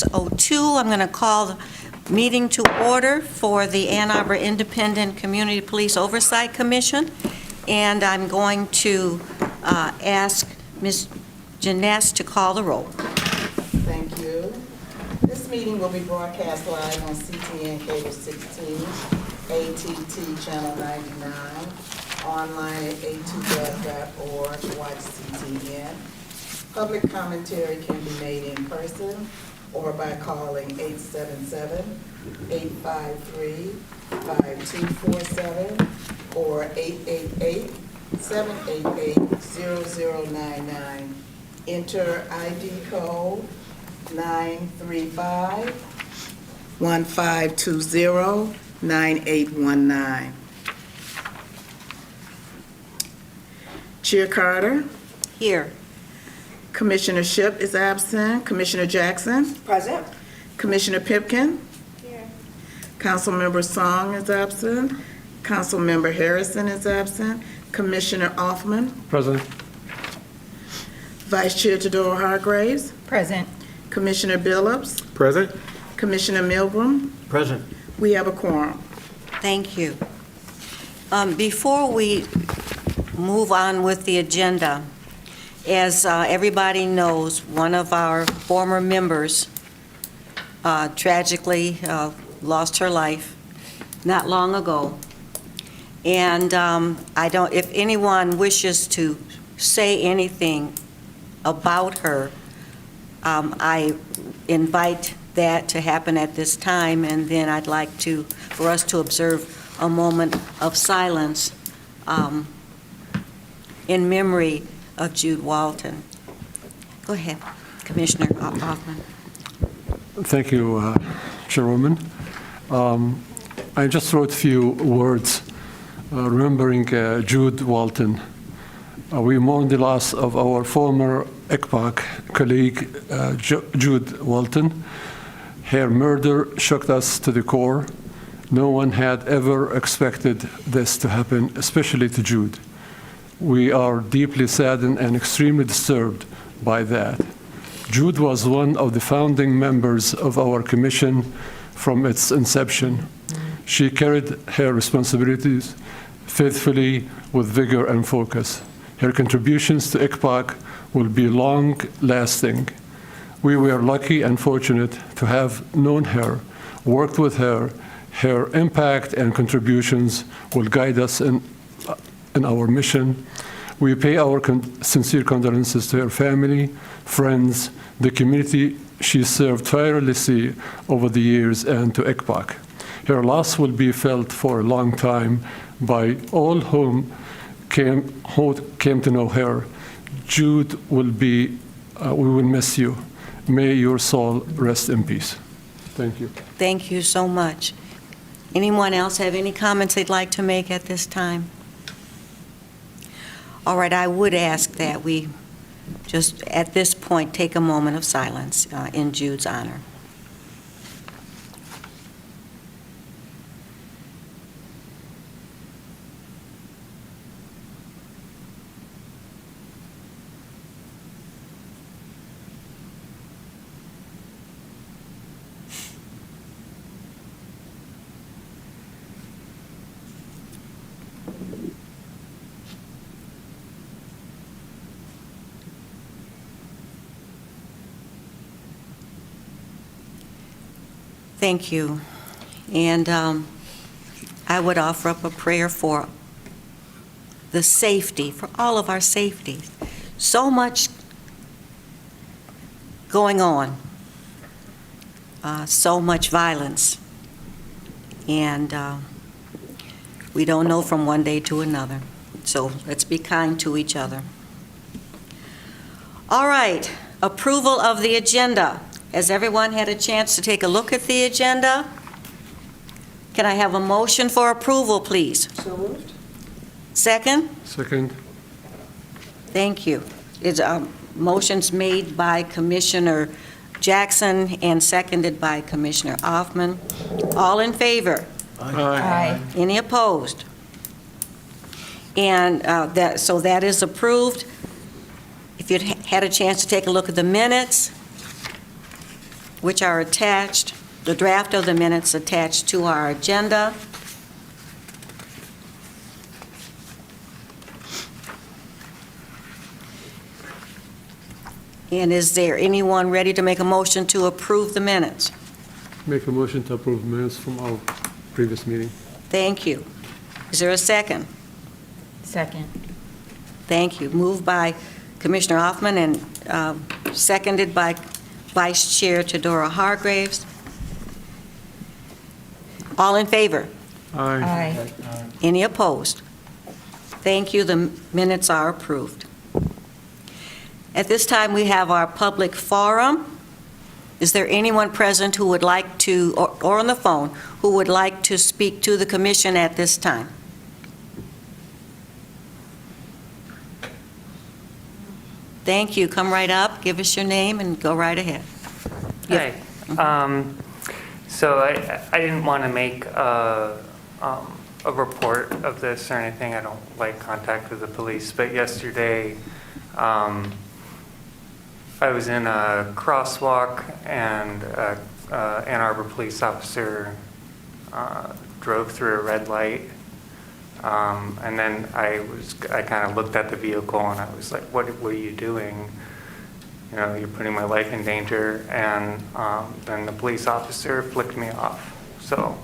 6:02. I'm going to call the meeting to order for the Ann Arbor Independent Community Police Oversight Commission, and I'm going to ask Ms. Janess to call the roll. Thank you. This meeting will be broadcast live on CTN Cable 16, ATT Channel 99, online at a2gov.org to watch CTN. Public commentary can be made in person or by calling 877-853-5247 or 888-788-0099. Enter ID code 935-1520-9819. Chair Carter. Here. Commissioner Shipp is absent. Commissioner Jackson. Present. Commissioner Pipkin. Here. Councilmember Song is absent. Councilmember Harrison is absent. Commissioner Offman. Present. Vice Chair Tadoro Hargraves. Present. Commissioner Billups. Present. Commissioner Milgram. Present. We have a quorum. Thank you. Before we move on with the agenda, as everybody knows, one of our former members tragically lost her life not long ago. And if anyone wishes to say anything about her, I invite that to happen at this time, and then I'd like for us to observe a moment of silence in memory of Jude Walton. Go ahead, Commissioner Hoffman. Thank you, Chairwoman. I just wrote a few words remembering Jude Walton. We mourn the loss of our former ECPAC colleague, Jude Walton. Her murder shocked us to the core. No one had ever expected this to happen, especially to Jude. We are deeply saddened and extremely disturbed by that. Jude was one of the founding members of our commission from its inception. She carried her responsibilities faithfully with vigor and focus. Her contributions to ICPAC will be long-lasting. We were lucky and fortunate to have known her, worked with her. Her impact and contributions will guide us in our mission. We pay our sincere condolences to her family, friends, the community she served tirelessly over the years, and to ICPAC. Her loss will be felt for a long time by all who came to know her. Jude, we will miss you. May your soul rest in peace. Thank you. Thank you so much. Anyone else have any comments they'd like to make at this time? All right, I would ask that we just at this point take a moment of silence in Jude's honor. Thank you. And I would offer up a prayer for the safety, for all of our safety. So much going on, so much violence, and we don't know from one day to another. So let's be kind to each other. All right, approval of the agenda. Has everyone had a chance to take a look at the agenda? Can I have a motion for approval, please? So moved. Second? Second. Thank you. It's motions made by Commissioner Jackson and seconded by Commissioner Offman. All in favor? Aye. Any opposed? And so that is approved. If you'd had a chance to take a look at the minutes, which are attached, the draft of the minutes attached to our agenda. And is there anyone ready to make a motion to approve the minutes? Make a motion to approve minutes from our previous meeting. Thank you. Is there a second? Second. Thank you. Moved by Commissioner Hoffman and seconded by Vice Chair Tadora Hargraves. All in favor? Aye. Any opposed? Thank you. The minutes are approved. At this time, we have our public forum. Is there anyone present who would like to, or on the phone, who would like to speak to the commission at this time? Thank you. Come right up, give us your name, and go right ahead. Hi. So I didn't want to make a report of this or anything. I don't like contact with the police, but yesterday I was in a crosswalk and Ann Arbor police officer drove through a red light. And then I kind of looked at the vehicle and I was like, what are you doing? You know, you're putting my life in danger. And then the police officer flicked me off. So,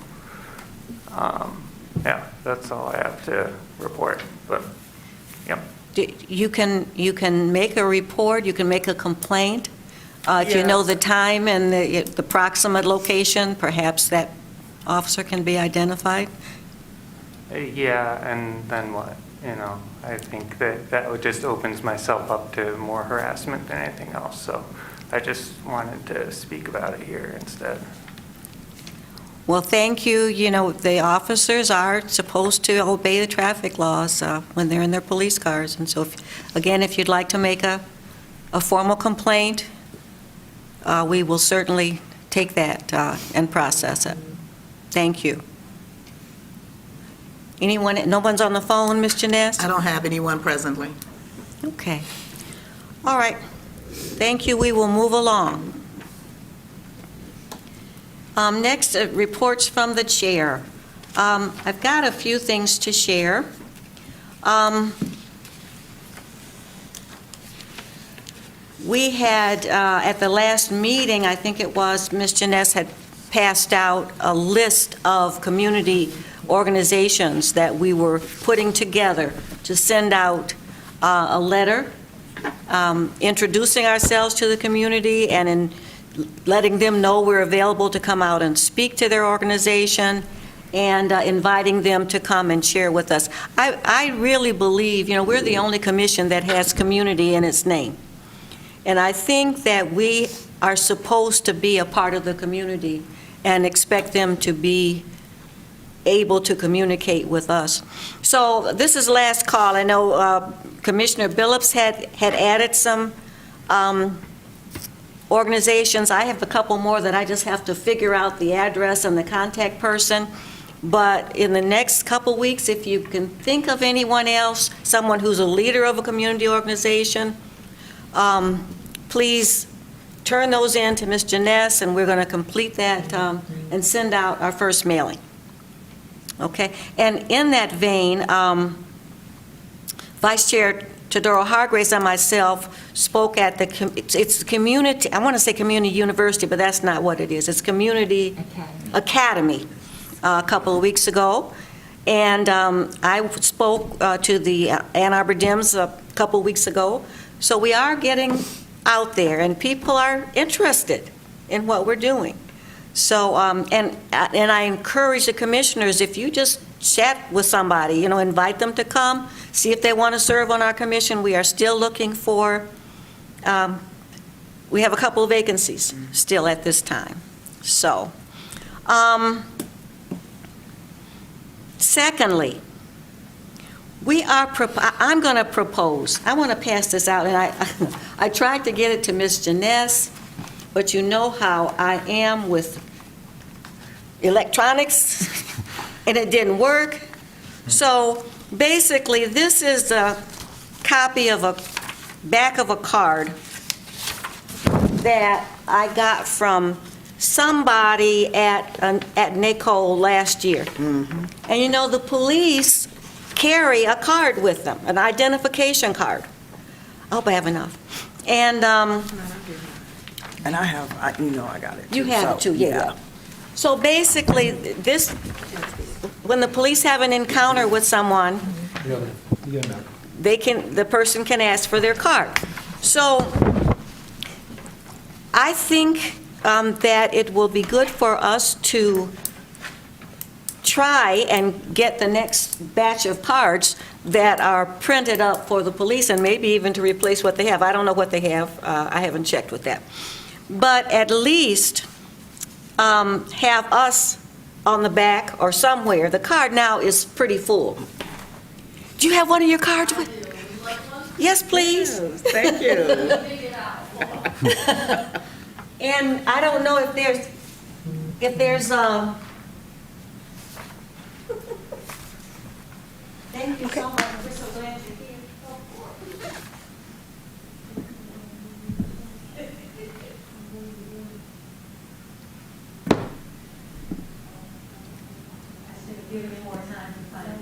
yeah, that's all I have to report. But, yeah. You can make a report, you can make a complaint. If you know the time and the proximate location, perhaps that officer can be identified. Yeah, and then what? You know, I think that just opens myself up to more harassment than anything else. So I just wanted to speak about it here instead. Well, thank you. You know, the officers are supposed to obey the traffic laws when they're in their police cars. And so, again, if you'd like to make a formal complaint, we will certainly take that and process it. Thank you. Anyone? No one's on the phone, Ms. Janess? I don't have anyone presently. Okay. All right. Thank you. We will move along. Next, reports from the chair. I've got a few things to share. We had, at the last meeting, I think it was, Ms. Janess had passed out a list of community organizations that we were putting together to send out a letter introducing ourselves to the community and in letting them know we're available to come out and speak to their organization and inviting them to come and share with us. I really believe, you know, we're the only commission that has community in its name. And I think that we are supposed to be a part of the community and expect them to be able to communicate with us. So this is last call. I know Commissioner Billups had added some organizations. I have a couple more that I just have to figure out the address and the contact person. But in the next couple weeks, if you can think of anyone else, someone who's a leader of a community organization, please turn those in to Ms. Janess, and we're going to complete that and send out our first mailing. Okay? And in that vein, Vice Chair Tadora Hargraves and myself spoke at it's community, I want to say community university, but that's not what it is. It's community academy a couple of weeks ago. And I spoke to the Ann Arbor Dems a couple of weeks ago. So we are getting out there, and people are interested in what we're doing. So, and I encourage the commissioners, if you just chat with somebody, you know, invite them to come, see if they want to serve on our commission. We are still looking for, we have a couple of vacancies still at this time. So, secondly, I'm going to propose, I want to pass this out, and I tried to get it to Ms. Janess, but you know how I am with electronics, and it didn't work. So basically, this is a copy of a back of a card that I got from somebody at NACO last year. And you know, the police carry a card with them, an identification card. I hope I have enough. And And I have, I got it. you too, have it so, too, yeah. So basically, this, when the police have an encounter with someone, the person can ask for their card. So I think that it will be good for us to try and get the next batch of cards that are printed up for the police, and maybe even to replace what they have. I don't know what they have. I haven't checked with that. But at least have us on the back or somewhere. The card now is pretty full. Do you have one of your cards with? Yes, please. Thank you. And I don't know if there's thank you so much. We're so glad you're here. I should have given you more time to find it.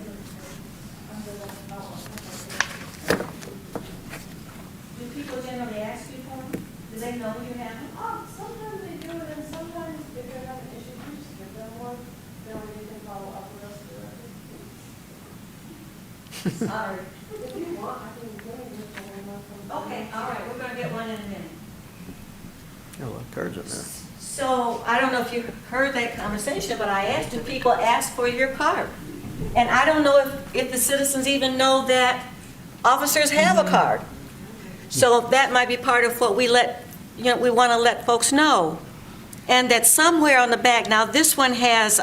Do people generally ask you for them? Do they know you have them? Sometimes they do, and then sometimes if they're having issues, we just give them one, then we can follow up with us directly. Sorry. If you want, I can go and get one. Okay, all right, we're gonna get one in a minute. Cards in there. So, I don't know if you heard that conversation, but I asked, do people ask for your card? And I don't know if the citizens even know that officers have a card. So that might be part of what we we want to let folks know. And that somewhere on the back, now this one has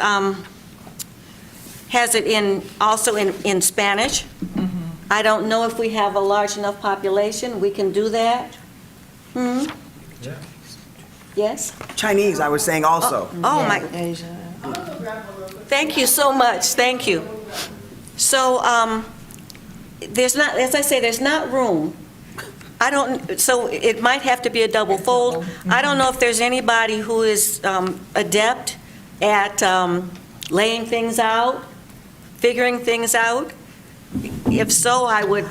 it also in Spanish. I don't know if we have a large enough population, we can do that. Yes? Chinese, I was saying also. Oh, my, thank you so much, thank you. So, there's not, as I say, there's not room. So it might have to be a double fold. I don't know if there's anybody who is adept at laying things out, figuring things out. If so, I would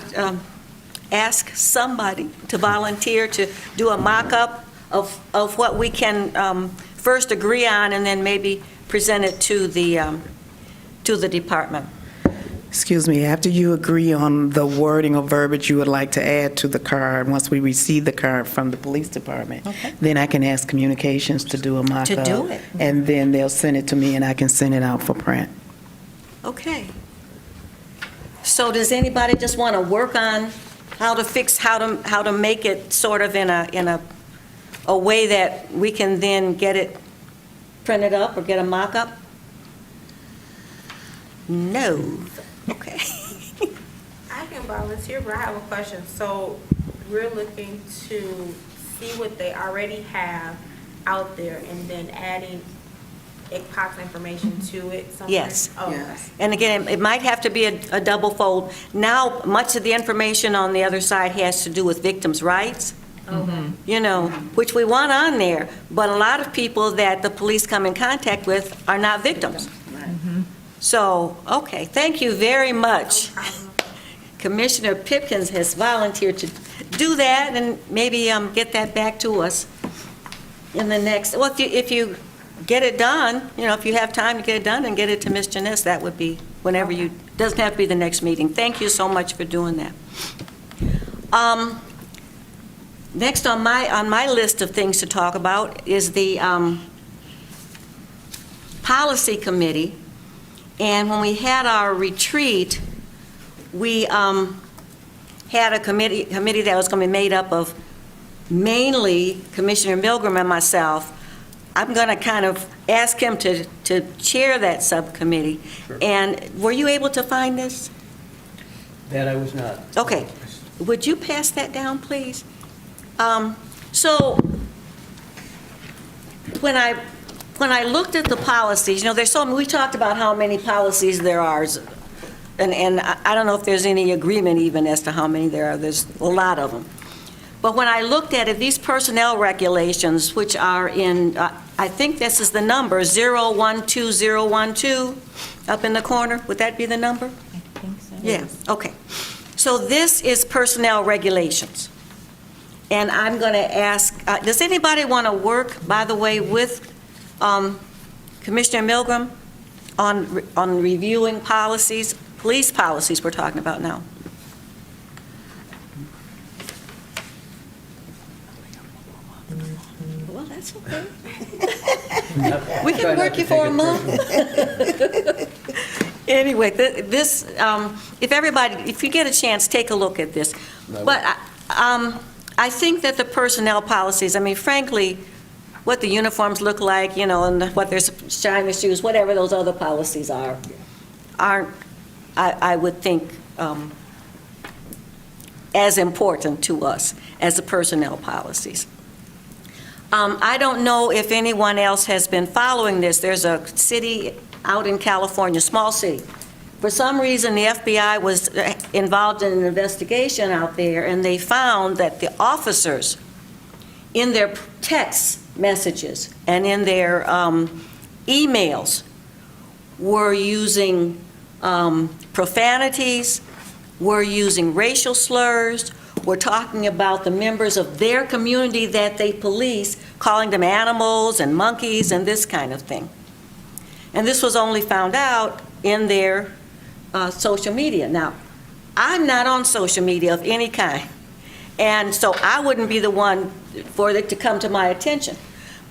ask somebody to volunteer to do a mock-up of what we can first agree on, and then maybe present it to the department. Excuse me, after you agree on the wording or verbiage you would like to add to the card, once we receive the card from the police department, then I can ask communications to do a mock-up. do it. And then they'll send it to me and I can send it out for print. Okay. So does anybody just want to work on how to make it sort of in a way that we can then get it printed up or get a mock-up? No. Okay. I can volunteer, but I have a question. So we're looking to see what they already have out there and then adding ICPOC's information to it somewhere? Yes. Oh, okay. Yes. And again, it might have to be a double fold. Now, much of the information on the other side has to do with victims' rights, Okay. which we want on there, but a lot of people that the police come in contact with are not victims. So, okay, thank you very much. Commissioner Pipkins has volunteered to do that and maybe get that back to us in the next, well, if you get it done, if you have time to get it done and get it to Ms. Janess, that would be whenever you, doesn't have to be the next meeting. Thank you so much for doing that. Next on my list of things to talk about is the policy committee. And when we had our retreat, we had a committee that was going to be made up of mainly Commissioner Milgram and myself. I'm going to kind of ask him to chair that subcommittee. Sure. And were you able to find this? That I was not. Okay. Would you pass that down, please? So when I looked at the policies, there's we talked about how many policies there are, and I don't know if there's any agreement even as to how many there are. There's a lot of them. But when I looked at it, these personnel regulations, which are in, I think this is the number, 012012, up in the corner, would that be the number? I think so. Yeah, okay. So this is personnel regulations. And I'm going to ask, does anybody want to work, by the way, with Commissioner Milgram on reviewing policies, police policies we're talking about now? Well, that's okay. We can work you for a month. Anyway, this, if you get a chance, take a look at this. But I think that the personnel policies, I mean, frankly, what the uniforms look like, you know, and what their shiny shoes, whatever those other policies are, aren't, I would think, as important to us as the personnel policies. I don't know if anyone else has been following this. There's a city out in California, small city. For some reason, the FBI was involved in an investigation out there, and they found that the officers, in their text messages and in their emails, were using profanities, were using racial slurs, were talking about the members of their community that they police, calling them animals and monkeys and this kind of thing. And this was only found out in their social media. Now, I'm not on social media of any kind, and so I wouldn't be the one for it to come to my attention.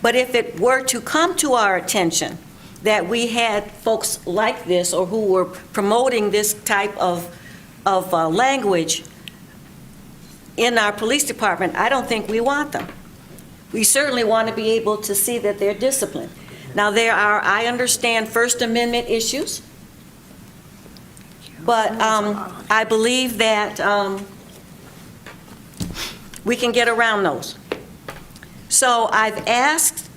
But if it were to come to our attention that we had folks like this or who were promoting this type of language in our police department, I don't think we want them. We certainly want to be able to see that they're disciplined. Now, there are, I understand, First Amendment issues, but I believe that we can get around those. So I've asked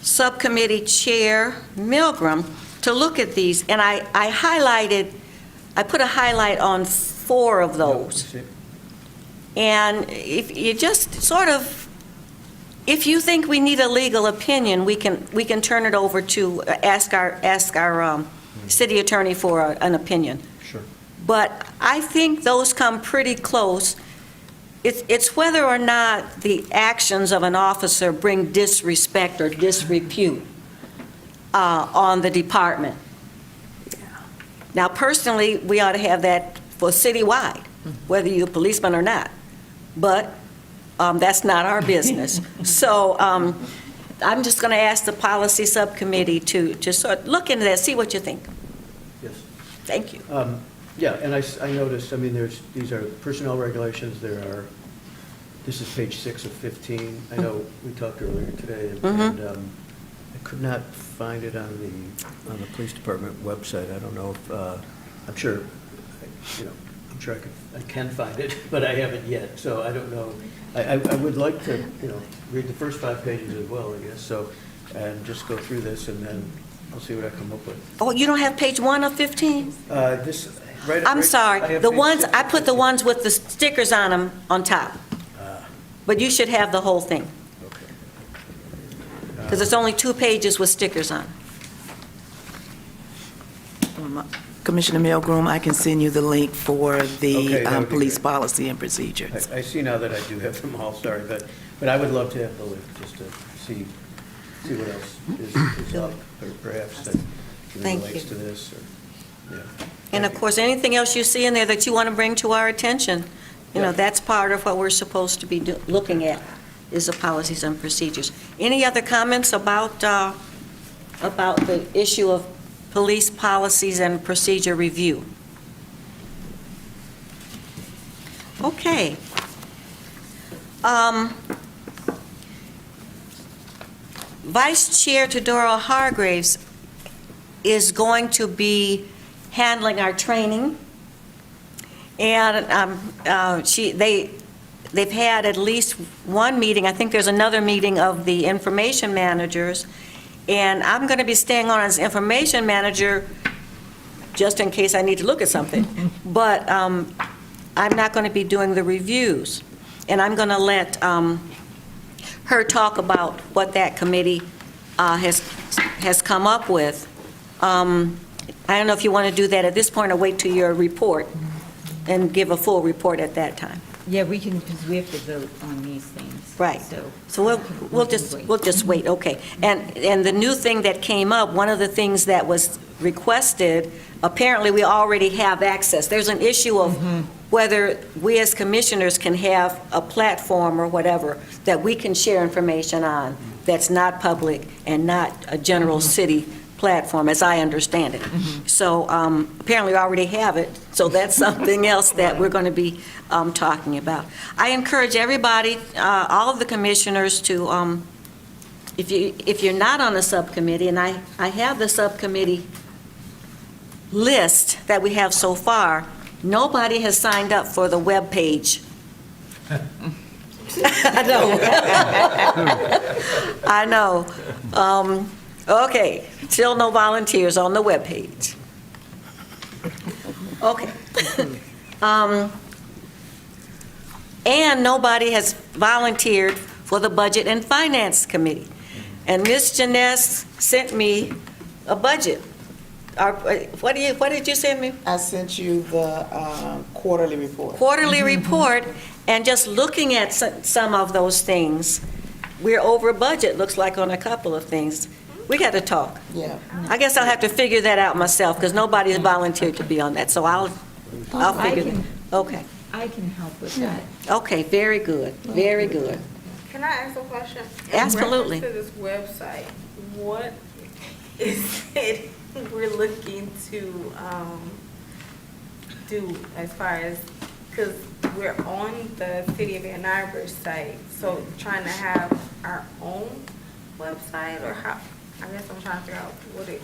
Subcommittee Chair Milgram to look at these, and I put a highlight on 4 of those. And if you just sort of, if you think we need a legal opinion, we can turn it over to ask our city attorney for an opinion. Sure. But I think those come pretty close. It's whether or not the actions of an officer bring disrespect or disrepute on the department. Now, personally, we ought to have that for citywide, whether you're a policeman or not. But that's not our business. So I'm just going to ask the policy subcommittee to sort of look into that, see what you think. Yes. Thank you. Yeah, and I noticed, I mean, these are personnel regulations, this is page 6 of 15. I know we talked earlier today, and I could not find it on the police department website. I don't know if, I'm sure, I can find it, but I haven't yet, so I don't know. I would like to, read the first 5 pages as well, I guess, so, and just go through this, and then I'll see what I come up with. Oh, you don't have page 1 of 15? I'm sorry. I have The page ones, 6 I of put the 15. ones with the stickers on them on top. But you should have the whole thing, Okay. because it's only 2 pages with stickers on. Commissioner Milgram, I can send you the link for Okay, the that would be police great. policy and procedures. I see now that I do have them all, sorry, but I would love to have the link, just to see what else is up, or perhaps that Thank relates you. to this, or, yeah. And of course, anything else you see in there that you want to bring to our attention, Yeah. that's part of what we're supposed to be looking at, is the policies and procedures. Any other comments about the issue of police policies and procedure review? Okay. Vice Chair Tadora Hargraves is going to be handling our training. And they've had at least one meeting. I think there's another meeting of the information managers. And I'm going to be staying on as information manager just in case I need to look at something. But I'm not going to be doing the reviews, and I'm going to let her talk about what that committee has come up with. I don't know if you want to do that at this point or wait till your report and give a full report at that time. Yeah, we can, because we have to vote on these things. Right. So we'll can wait. just wait, okay. And the new thing that came up, one of the things that was requested, apparently we already have access. There's an issue of whether we as commissioners can have a platform or whatever that we can share information on that's not public and not a general city platform, as I understand it. So apparently we already have it, so that's something else that we're going to be talking about. I encourage everybody, all of the commissioners to, if you're not on the subcommittee, and I have the subcommittee list that we have so far, nobody has signed up for the web page. I know. I know. Okay, still no volunteers on the webpage. Okay. And nobody has volunteered for the Budget and Finance Committee. And Ms. Janess sent me a budget. What did you send me? I sent you the quarterly report. Quarterly report, and just looking at some of those things, we're over budget, looks like, on a couple of things. We got to talk. Yeah. I guess I'll have to figure that out myself, because nobody has volunteered to be on that, so I'll figure that. Okay, I can help with that. okay, very good, very good. Can I ask a question? Absolutely. In reference to this website, what is it we're looking to do as far as, because we're on the City of Ann Arbor site, so trying to have our own website, or how, I guess I'm trying to figure out what it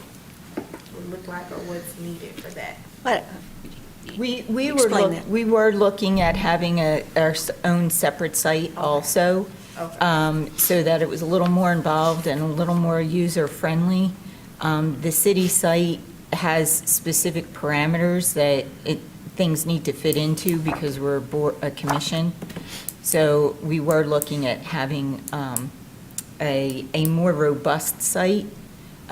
would look like or what's needed for that. But We Explain that. were looking at having our own separate site also, Okay. so that it was a little more involved and a little more user-friendly. The city site has specific parameters that things need to fit into because we're a commission. So we were looking at having a more robust site.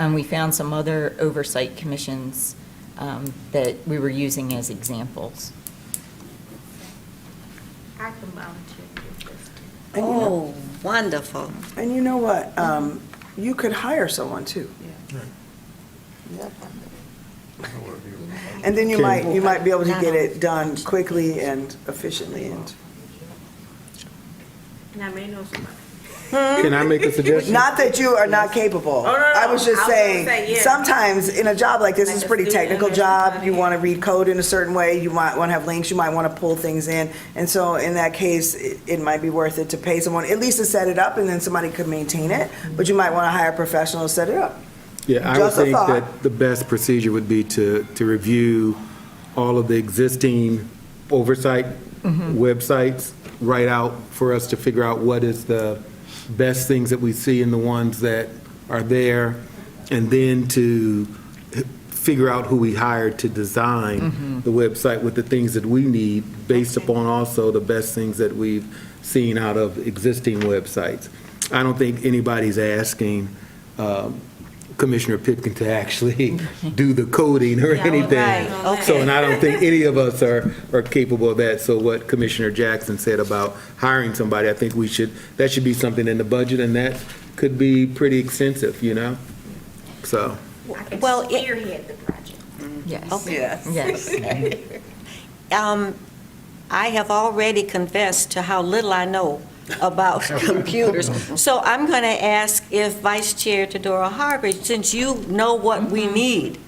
We found some other oversight commissions that we were using as examples. I can volunteer with this. And you know- Oh, wonderful. And you know what? You could hire someone too. Yep. And then you might be able to get it done quickly and efficiently and. And I may know somebody. Can I make a suggestion? Not that you are not capable. no, I was just I was gonna saying, say, yeah. sometimes in a job like this, Like it's a a pretty student technical or job. somebody. You want to read code in a certain way, you might want to have links, you might want to pull things in. And so in that case, it might be worth it to pay someone, at least to set it up, and then somebody could maintain it. But you might want to hire a professional to set it up. Yeah, I would Just a think thought. that the best procedure would be to review all of the existing oversight websites, write out for us to figure out what is the best things that we see in the ones that are there, and then to figure out who we hired to design the website with the things that we need, based upon also the best things that we've seen out of existing websites. I don't think anybody's asking Commissioner Pipkin to actually do the coding or anything. right, okay. So, and I don't think any of us are capable of that. So what Commissioner Jackson said about hiring somebody, I think that should be something in the budget, and that could be pretty extensive, you know? So, I can Well, it- spearhead the project. Yes. Yes. Yes. I have already confessed to how little I know about computers. So I'm going to ask if Vice Chair Tadora Harvard, since you know what we need,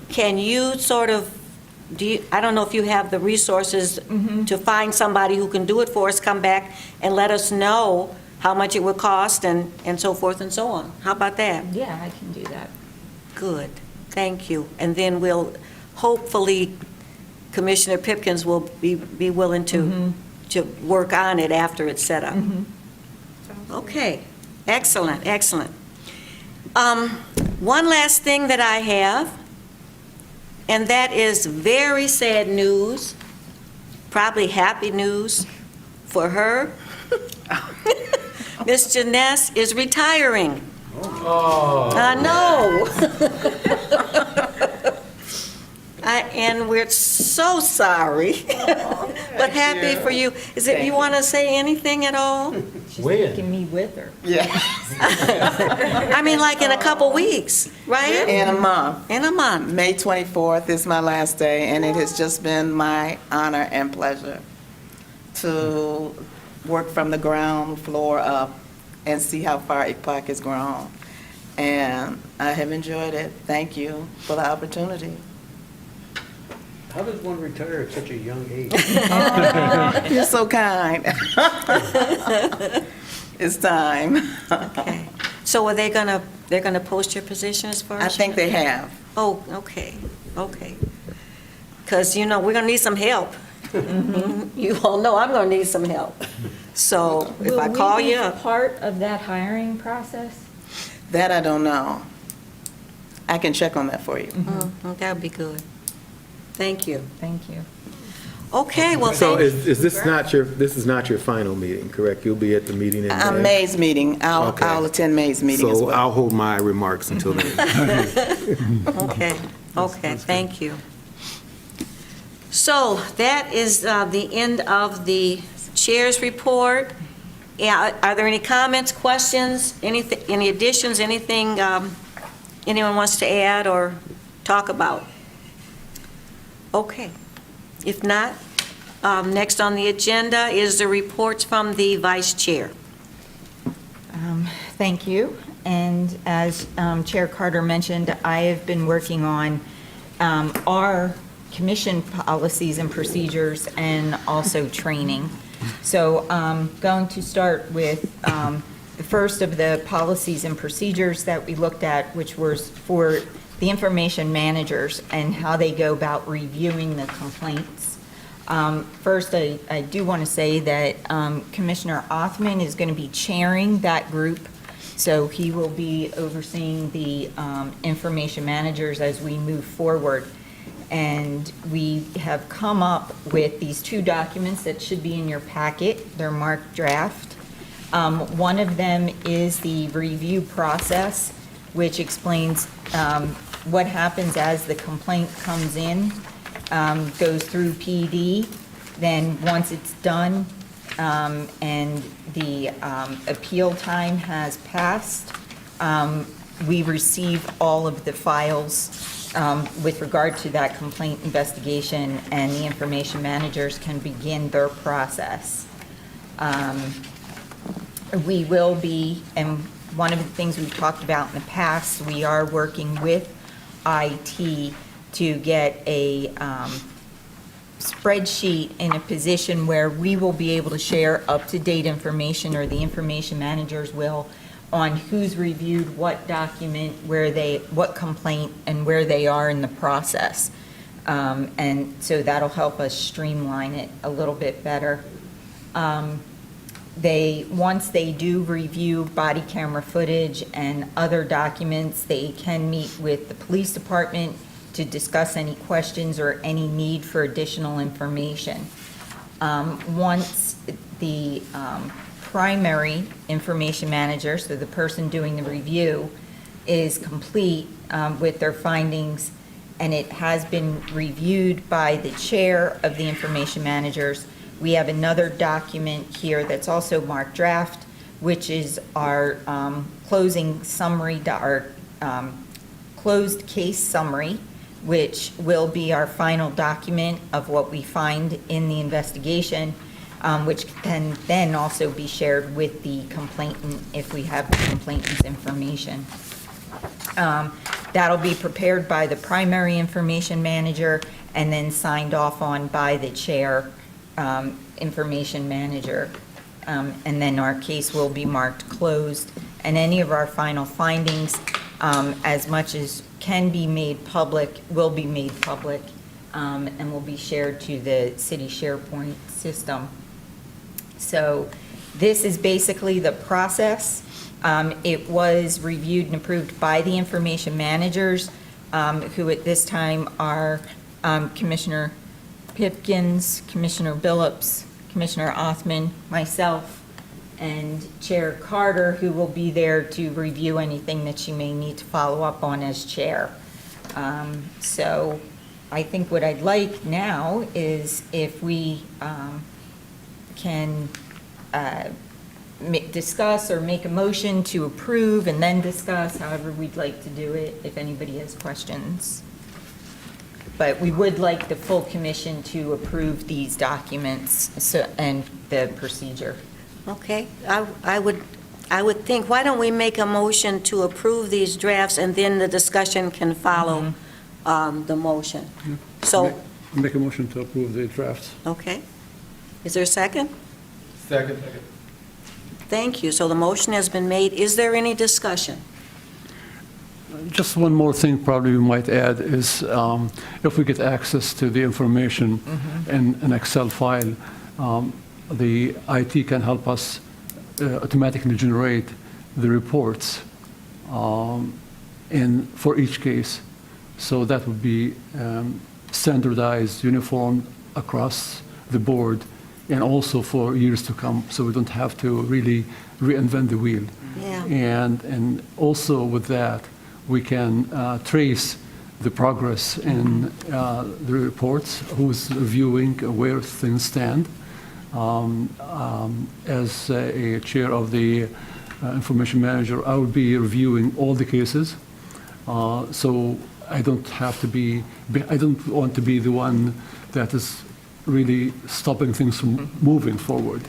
can you sort of, I don't know if you have the resources to find somebody who can do it for us, come back and let us know how much it would cost and so forth and so on. How about that? Yeah, I can do that. Good, thank you. And then we'll, hopefully, Commissioner Pipkins will be willing to work on it after it's set up. Okay, excellent, excellent. One last thing that I have, and that is very sad news. probably happy news for her. Miss Janess is retiring. I know. And we're so sorry, but happy for you. Is it, you want to say anything at all? She's taking me with her. Yeah. I mean, like in a couple weeks, right? In a month. In a month. May 24th is my last day, and it has just been my honor and pleasure to work from the ground floor up and see how far ECPOC has grown. And I have enjoyed it. Thank you for the opportunity. How does one retire at such a young age? You're so kind. It's time. Okay. So are they're gonna post your position as far I as? think they have. Oh, okay, okay. Because, you know, we're gonna need some help. You all know I'm gonna need some help. So if I call you Will we be up. part of that hiring process? That I don't know. I can check on that for you. That would be good. Thank you. Thank you. Okay, well, So thank you. is this not this is not your final meeting, correct? You'll be at the meeting in May? May's meeting. Okay. I'll attend May's meeting as So well. I'll hold my remarks until then. Okay, okay, thank you. So that is the end of the chair's report. Yeah, are there any comments, questions, anything, any additions, anything anyone wants to add or talk about? Okay. If not, next on the agenda is the reports from the vice chair. Thank you. And as Chair Carter mentioned, I have been working on our commission policies and procedures and also training. So I'm going to start with the first of the policies and procedures that we looked at, which was for the information managers and how they go about reviewing the complaints. First, I do want to say that Commissioner Othman is going to be chairing that group, so he will be overseeing the information managers as we move forward. And we have come up with these two documents that should be in your packet. They're marked draft. One of them is the review process, which explains what happens as the complaint comes in, goes through PD, then once it's done and the appeal time has passed, we receive all of the files with regard to that complaint investigation, and the information managers can begin their process. We will be, and one of the things we've talked about in the past, we are working with IT to get a spreadsheet in a position where we will be able to share up-to-date information, or the information managers will, on who's reviewed what document, what complaint, and where they are in the process. And so that'll help us streamline it a little bit better. Once they do review body camera footage and other documents, they can meet with the police department to discuss any questions or any need for additional information. Once the primary information manager, so the person doing the review, is complete with their findings, and it has been reviewed by the chair of the information managers, we have another document here that's also marked draft, which is our closing summary, our closed case summary, which will be our final document of what we find in the investigation, which can then also be shared with the complainant if we have the complainant's information. That'll be prepared by the primary information manager and then signed off on by the chair information manager. And then our case will be marked closed, and any of our final findings, as much as can be made public, will be made public, and will be shared to the city SharePoint system. So this is basically the process. It was reviewed and approved by the information managers, who at this time are Commissioner Pipkins, Commissioner Billups, Commissioner Othman, myself, and Chair Carter, who will be there to review anything that she may need to follow up on as chair. So I think what I'd like now is if we can discuss or make a motion to approve and then discuss, however we'd like to do it, if anybody has questions. But we would like the full commission to approve these documents and the procedure. Okay, I would think, why don't we make a motion to approve these drafts, and then the discussion can follow the motion? So, Make a motion to approve the drafts. okay. Is there a second? Second. Thank you. So the motion has been made. Is there any discussion? Just one more thing probably we might add is if we get access to the information in an Excel file, the IT can help us automatically generate the reports for each case. So that would be standardized, uniform across the board, and also for years to come, so we don't have to really reinvent the wheel. Yeah. And also with that, we can trace the progress in the reports, who's reviewing, where things stand. As a chair of the information manager, I will be reviewing all the cases. So I don't want to be the one that is really stopping things from moving forward.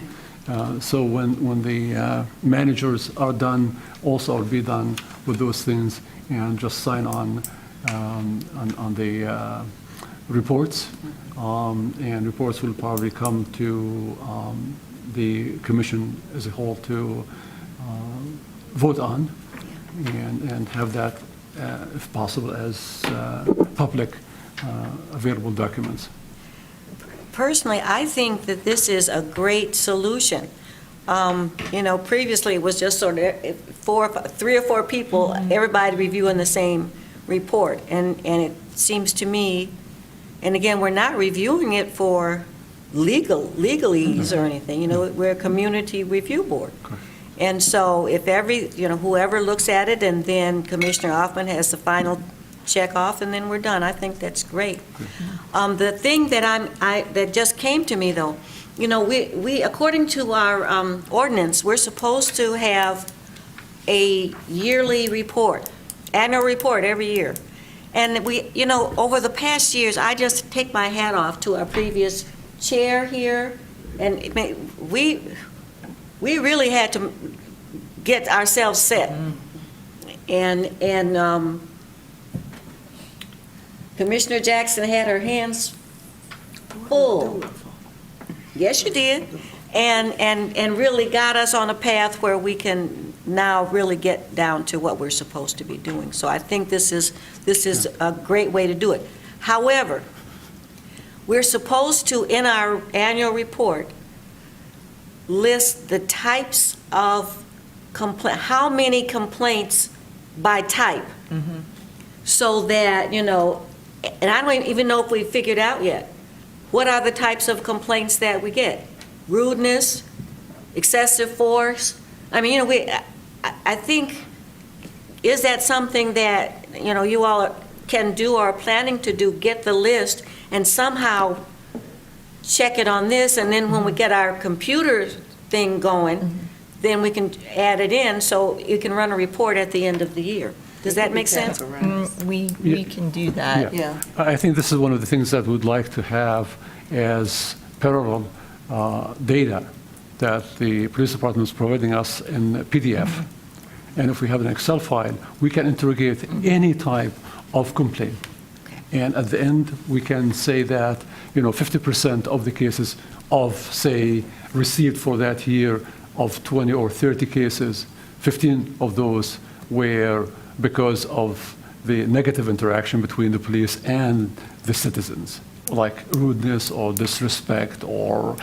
So when the managers are done, also I'll be done with those things and just sign on the reports. And reports will probably come to the commission as a whole to vote on and have that, if possible, as public available documents. Personally, I think that this is a great solution. Previously it was just sort of 3 or 4 people, everybody reviewing the same report. And it seems to me, and again, we're not reviewing it for legalese or anything, we're a community review board. And so if whoever looks at it, and then Commissioner Hoffman has the final check off, and then we're done. I think that's great. The thing that just came to me, though, we according to our ordinance, we're supposed to have a yearly report, annual report every year. And we, over the past years, I just take my hat off to our previous chair here, and we really had to get ourselves set. And Commissioner Jackson had her hands full. Yes, you did. And really got us on a path where we can now really get down to what we're supposed to be doing. So I think this is a great way to do it. However, we're supposed to, in our annual report, list the types of how many complaints by type. So that, and I don't even know if we figured out yet, what are the types of complaints that we get? Rudeness, excessive force? I mean, I think, is that something that, you all can do or are planning to do, get the list and somehow check it on this, and then when we get our computer thing going, then we can add it in so you can run a report at the end of the year. Does that make sense? We can do that. Yeah. I think this is one of the things that we'd like to have as parallel data that the police department is providing us in PDF. And if we have an Excel file, we can interrogate any type of complaint. And at the end, we can say that, 50% of the cases of, say, received for that year of 20 or 30 cases, 15 of those were because of the negative interaction between the police and the citizens, like rudeness or disrespect or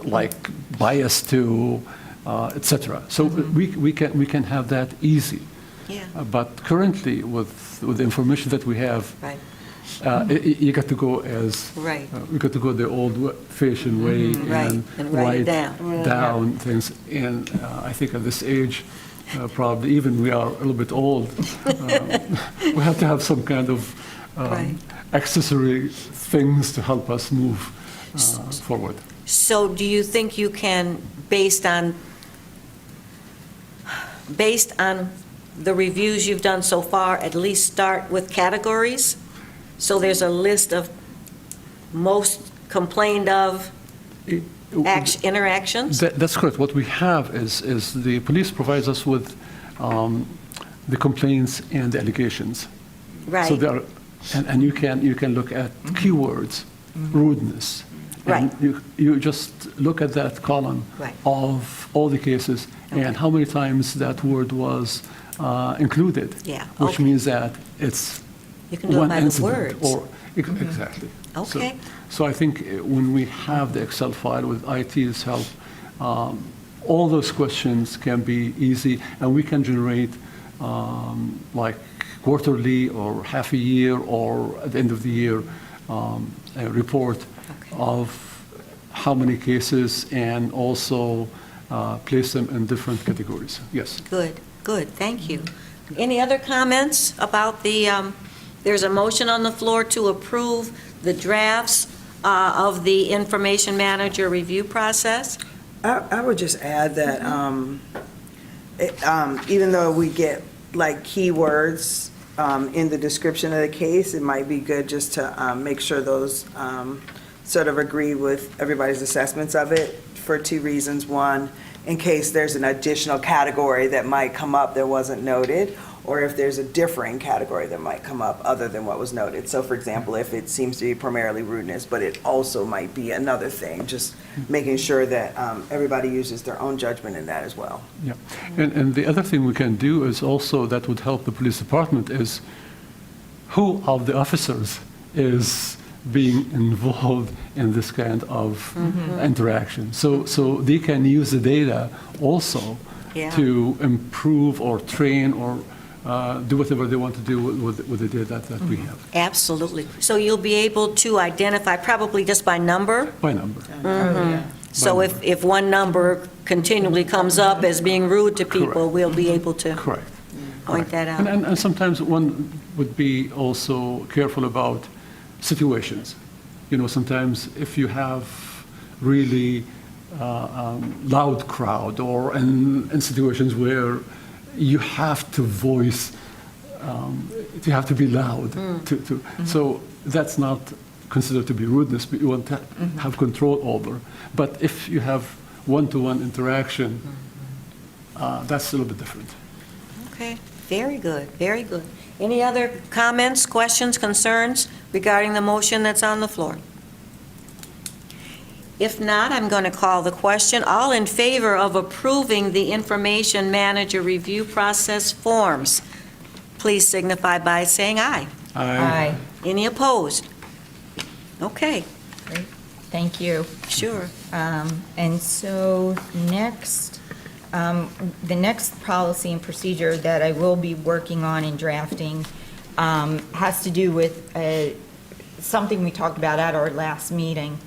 like bias to, etc. So we can have that easy. Yeah. But currently, with the information that we have, Right. You got to go as, Right. we got to go the old-fashioned way Right, and write it down things. And I think at this age, probably even we are a little bit old, we have to have some kind of Right. accessory things to help us move forward. So do you think you can, based on the reviews you've done so far, at least start with categories? So there's a list of most complained of interactions? That's correct. What we have is the police provides us with the complaints and the allegations. So Right, there are, and you can look at keywords, rudeness. And Right. you just look at that column Right. of all the cases and how many times that word was included. Yeah, Which okay. means that it's you can do it one by the incident. words. Or, exactly. So- Okay. So I think when we have the Excel file with IT's help, all those questions can be easy, and we can generate like quarterly or half a year or at the end of the year, a report Okay. of how many cases and also place them in different categories. Yes. Good, thank you. Any other comments about there's a motion on the floor to approve the drafts of the information manager review process? I would just add that even though we get like keywords in the description of the case, it might be good just to make sure those sort of agree with everybody's assessments of it for two reasons. One, in case there's an additional category that might come up that wasn't noted, or if there's a differing category that might come up other than what was noted. So for example, if it seems to be primarily rudeness, but it also might be another thing, just making sure that everybody uses their own judgment in that as well. Yeah. And the other thing we can do is also that would help the police department is who of the officers is being involved in this kind of interaction. So they can use the data also Yeah. to improve or train or do whatever they want to do with the data that we have, Absolutely. So you'll be able to identify, probably just by number? by number. So By if one number continually comes up as being rude to people, Correct. we'll be able to Correct. point that out. And sometimes one would be also careful about situations. You know, sometimes if you have really loud crowd or in situations where you have to voice, you have to be loud. So that's not considered to be rudeness, but you want to have control over. But if you have one-to-one interaction, that's a little bit different. Okay, very good, very good. Any other comments, questions, concerns regarding the motion that's on the floor? If not, I'm going to call the question. All in favor of approving the information manager review process forms, please signify by saying aye. Aye. Any opposed? Okay, Great. Thank you. sure. And so next, the next policy and procedure that I will be working on and drafting has to do with something we talked about at our last meeting.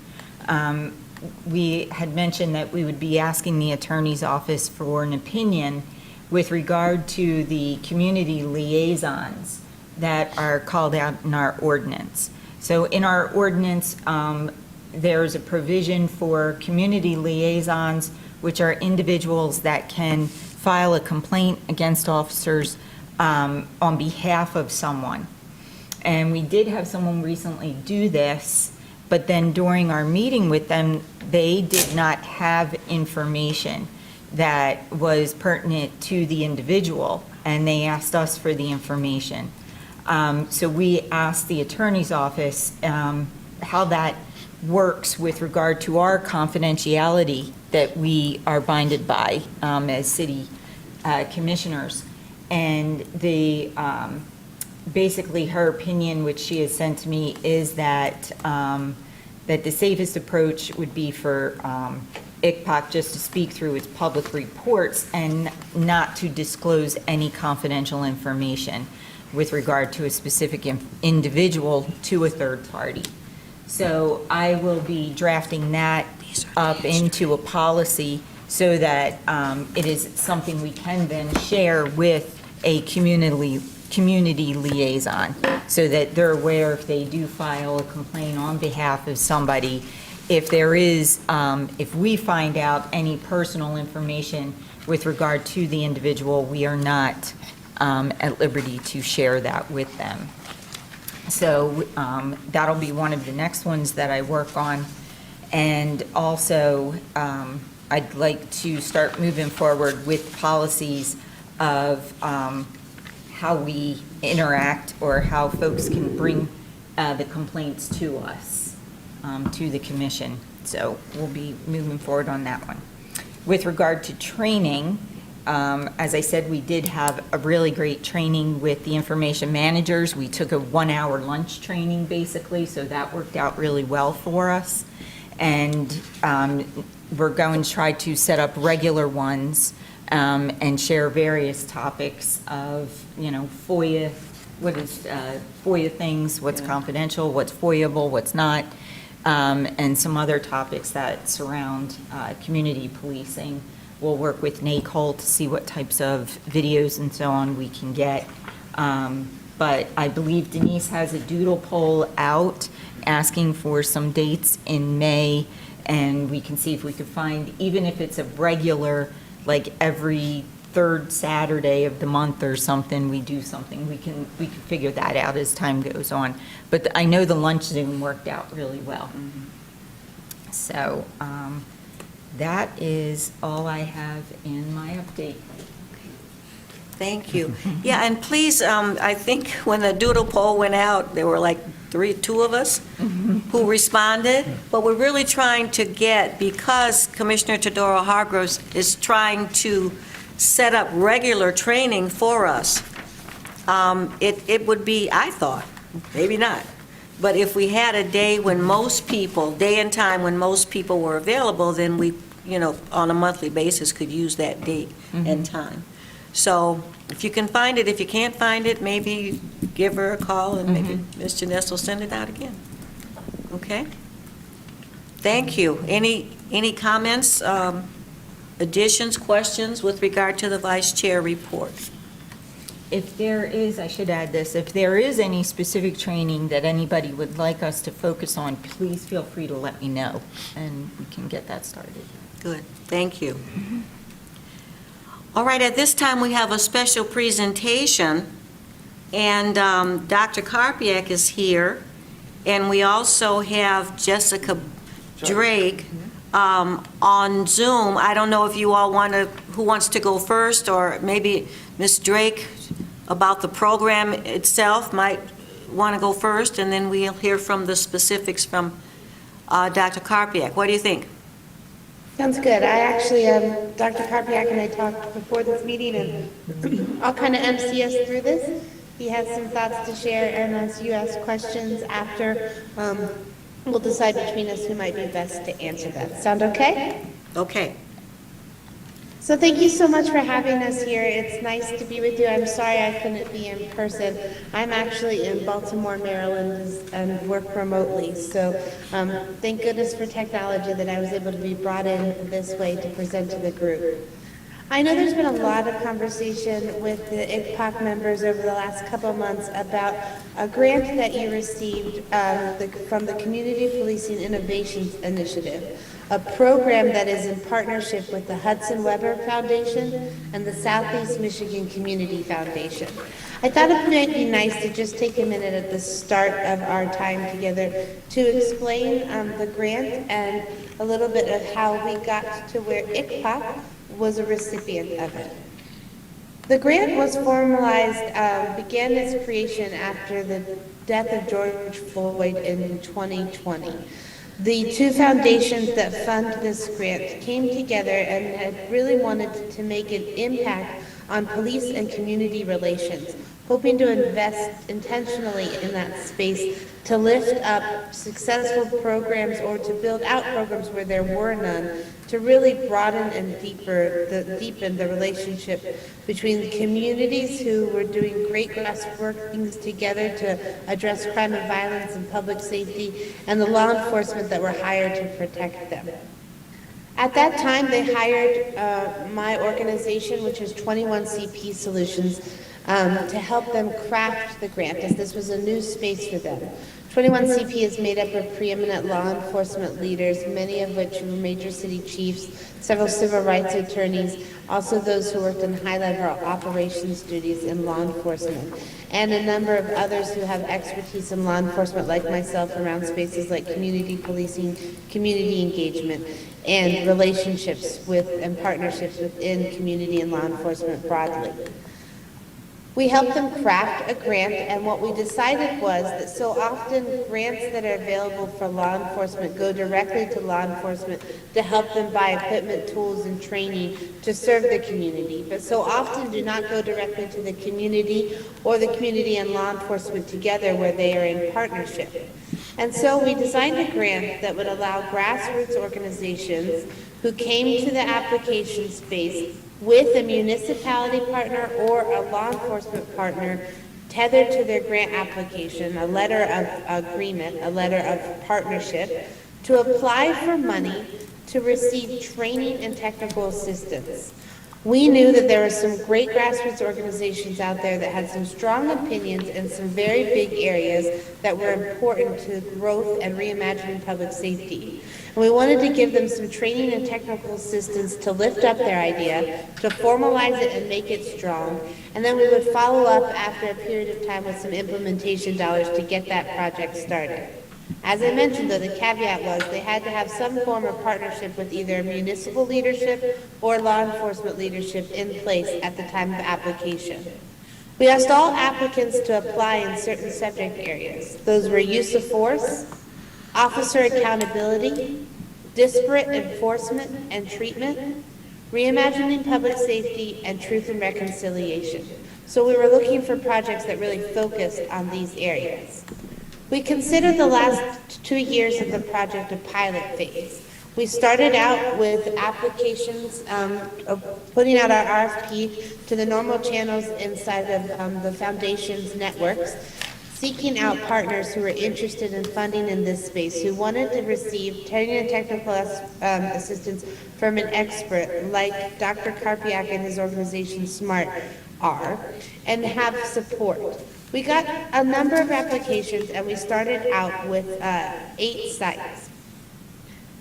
We had mentioned that we would be asking the attorney's office for an opinion with regard to the community liaisons that are called out in our ordinance. So in our ordinance, there's a provision for community liaisons, which are individuals that can file a complaint against officers on behalf of someone. And we did have someone recently do this, but then during our meeting with them, they did not have information that was pertinent to the individual, and they asked us for the information. So we asked the attorney's office how that works with regard to our confidentiality that we are binded by as city commissioners. And basically her opinion, which she has sent to me, is that that the safest approach would be for ICPOC just to speak through its public reports and not to disclose any confidential information with regard to a specific individual to a third party. So I will be drafting that up into a policy so that it is something we can then share with a community liaison, so that they're aware if they do file a complaint on behalf of somebody, if there is, if we find out any personal information with regard to the individual, we are not at liberty to share that with them. So that'll be one of the next ones that I work on. And also, I'd like to start moving forward with policies of how we interact or how folks can bring the complaints to us, to the commission. So we'll be moving forward on that one. With regard to training, as I said, we did have a really great training with the information managers. We took a 1-hour lunch training, basically, so that worked out really well for us. And we're going to try to set up regular ones and share various topics of, FOIA, what is FOIA things, what's confidential, what's FOIAble, what's not, and some other topics that surround community policing. We'll work with NACOL to see what types of videos and so on we can get. But I believe Denise has a doodle poll out asking for some dates in May, and we can see if we could find, even if it's a regular, like every third Saturday of the month or something, we do something. We can figure that out as time goes on. But I know the lunch Zoom worked out really well. So that is all I have in my update. Thank you. Yeah, and please, I think when the doodle poll went out, there were like two of us who responded, but we're really trying to get, because Commissioner Teodoro Hargroves is trying to set up regular training for us. It would be, I thought, maybe not, but if we had a day when most people, day and time when most people were available, then we, on a monthly basis could use that date and time. So if you can find it, if you can't find it, maybe give her a call and maybe Ms. Janess will send it out again. Okay? Thank you. Any comments, additions, questions with regard to the Vice Chair report? If there is, I should add this, if there is any specific training that anybody would like us to focus on, please feel free to let me know, and we can get that started. Good. Thank you. All right, at this time, we have a special presentation, and Dr. Karpiak is here, and we also have Jessica Drake on Zoom. I don't know if you all who wants to go first, or maybe Ms. Drake about the program itself might want to go first, and then we'll hear from the specifics from Dr. Karpiak. What do you think? Sounds good. I actually, Dr. Karpiak and I talked before this meeting, and I'll kind of MC us through this. He has some thoughts to share, and as you ask questions after, we'll decide between us who might be best to answer that. Sound okay? Okay. So thank you so much for having us here. It's nice to be with you. I'm sorry I couldn't be in person. I'm actually in Baltimore, Maryland, and work remotely. So thank goodness for technology that I was able to be brought in this way to present to the group. I know there's been a lot of conversation with the ICPOC members over the last couple of months about a grant that you received from the Community Policing Innovations Initiative, a program that is in partnership with the Hudson Weber Foundation and the Southeast Michigan Community Foundation. I thought it might be nice to just take a minute at the start of our time together to explain the grant and a little bit of how we got to where ICPOC was a recipient of it. The grant was formalized, began its creation after the death of George Floyd in 2020. The two foundations that fund this grant came together and had really wanted to make an impact on police and community relations, hoping to invest intentionally in that space to lift up successful programs or to build out programs where there were none, to really broaden and deepen the relationship between the communities who were doing great grassroots things together to address crime and violence and public safety, and the law enforcement that were hired to protect them. At that time, they hired my organization, which is 21CP Solutions, to help them craft the grant, as this was a new space for them. 21CP is made up of preeminent law enforcement leaders, many of which were major city chiefs, several civil rights attorneys, also those who worked in high-level operations duties in law enforcement, and a number of others who have expertise in law enforcement, like myself, around spaces like community policing, community engagement, and relationships with and partnerships within community and law enforcement broadly. We helped them craft a grant, and what we decided was that so often grants that are available for law enforcement go directly to law enforcement to help them buy equipment, tools, and training to serve the community, but so often do not go directly to the community or the community and law enforcement together where they are in partnership. And so we designed a grant that would allow grassroots organizations who came to the application space with a municipality partner or a law enforcement partner tethered to their grant application, a letter of agreement, a letter of partnership, to apply for money to receive training and technical assistance. We knew that there were some great grassroots organizations out there that had some strong opinions in some very big areas that were important to growth and reimagining public safety. And we wanted to give them some training and technical assistance to lift up their idea, to formalize it and make it strong, and then we would follow up after a period of time with some implementation dollars to get that project started. As I mentioned, though, the caveat was they had to have some form of partnership with either municipal leadership or law enforcement leadership in place at the time of application. We asked all applicants to apply in certain subject areas. Those were use of force, officer accountability, disparate enforcement and treatment, reimagining public safety, and truth and reconciliation. So we were looking for projects that really focused on these areas. We considered the last 2 years of the project a pilot phase. We started out with applications, of putting out our RFP to the normal channels inside of the foundation's networks, seeking out partners who were interested in funding in this space, who wanted to receive training and technical assistance from an expert like Dr. Karpiak and his organization SMART are, and have support. We got a number of applications, and we started out with 8 sites.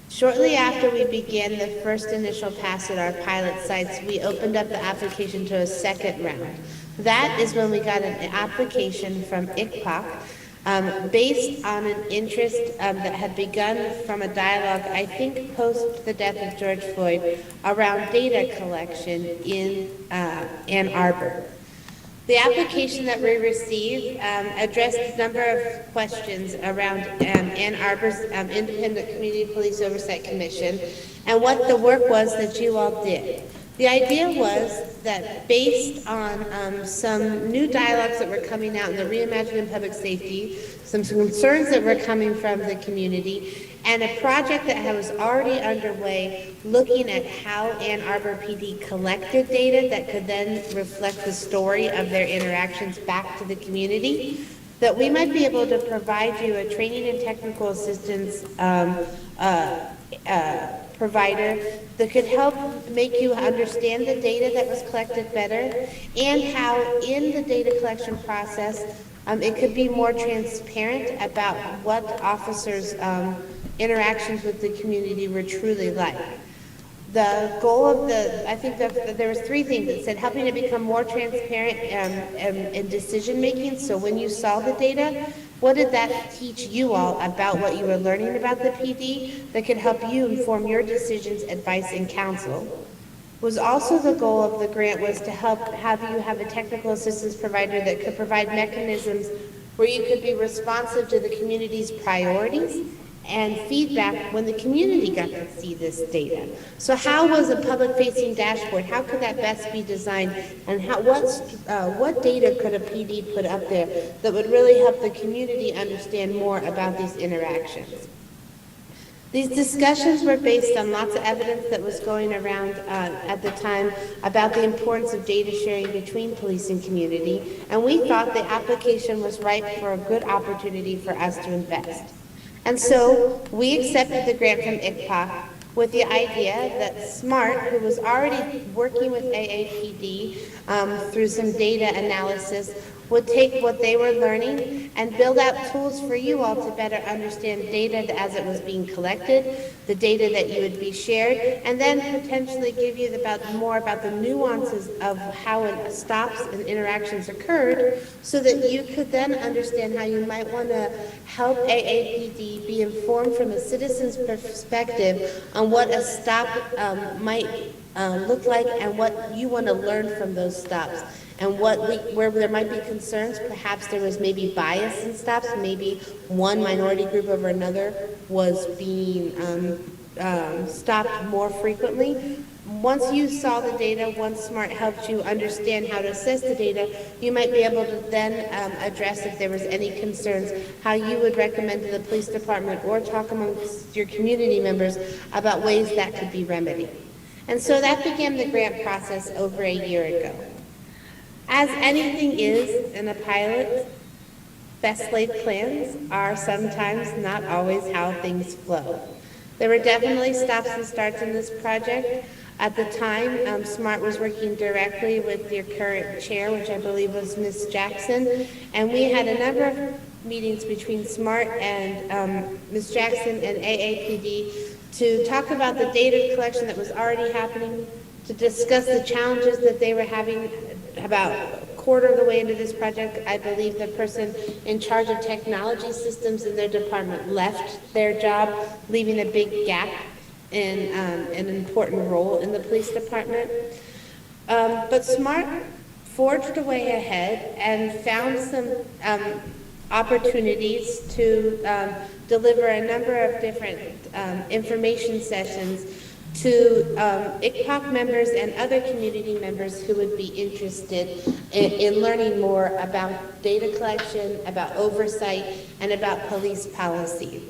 Shortly after we began the first initial pass at our pilot sites, we opened up the application to a second round. That is when we got an application from ICPOC based on an interest that had begun from a dialogue, I think post the death of George Floyd, around data collection in Ann Arbor. The application that we received addressed a number of questions around Ann Arbor's Independent Community Police Oversight Commission and what the work was that you all did. The idea was that based on some new dialogues that were coming out in the reimagining public safety, some concerns that were coming from the community, and a project that was already underway looking at how Ann Arbor PD collected data that could then reflect the story of their interactions back to the community, that we might be able to provide you a training and technical assistance provider that could help make you understand the data that was collected better, and how in the data collection process it could be more transparent about what officers' interactions with the community were truly like. The goal of I think that there was 3 things. It said helping to become more transparent in decision-making. So when you saw the data, what did that teach you all about what you were learning about the PD that could help you inform your decisions, advice, and counsel? Was also the goal of the grant was to help have you have a technical assistance provider that could provide mechanisms where you could be responsive to the community's priorities and feedback when the community got to see this data. So how was a public-facing dashboard, how could that best be designed, and what data could a PD put up there that would really help the community understand more about these interactions? These discussions were based on lots of evidence that was going around at the time about the importance of data sharing between police and community, and we thought the application was ripe for a good opportunity for us to invest. And so we accepted the grant from ICPOC with the idea that SMART, who was already working with AAPD through some data analysis, would take what they were learning and build out tools for you all to better understand data as it was being collected, the data that you would be shared, and then potentially give you more about the nuances of how stops and interactions occurred, so that you could then understand how you might want to help AAPD be informed from a citizen's perspective on what a stop might look like and what you want to learn from those stops. And where there might be concerns, perhaps there was maybe bias in stops, maybe one minority group over another was being stopped more frequently. Once you saw the data, once SMART helped you understand how to assess the data, you might be able to then address if there was any concerns, how you would recommend to the police department or talk amongst your community members about ways that could be remedied. And so that began the grant process over a year ago. As anything is in a pilot, best laid plans are sometimes not always how things flow. There were definitely stops and starts in this project. At the time, SMART was working directly with your current chair, which I believe was Ms. Jackson, and we had a number of meetings between SMART and Ms. Jackson and AAPD to talk about the data collection that was already happening, to discuss the challenges that they were having. About a quarter of the way into this project, I believe the person in charge of technology systems in their department left their job, leaving a big gap in an important role in the police department. But SMART forged a way ahead and found some opportunities to deliver a number of different information sessions to ICPOC members and other community members who would be interested in learning more about data collection, about oversight, and about police policy.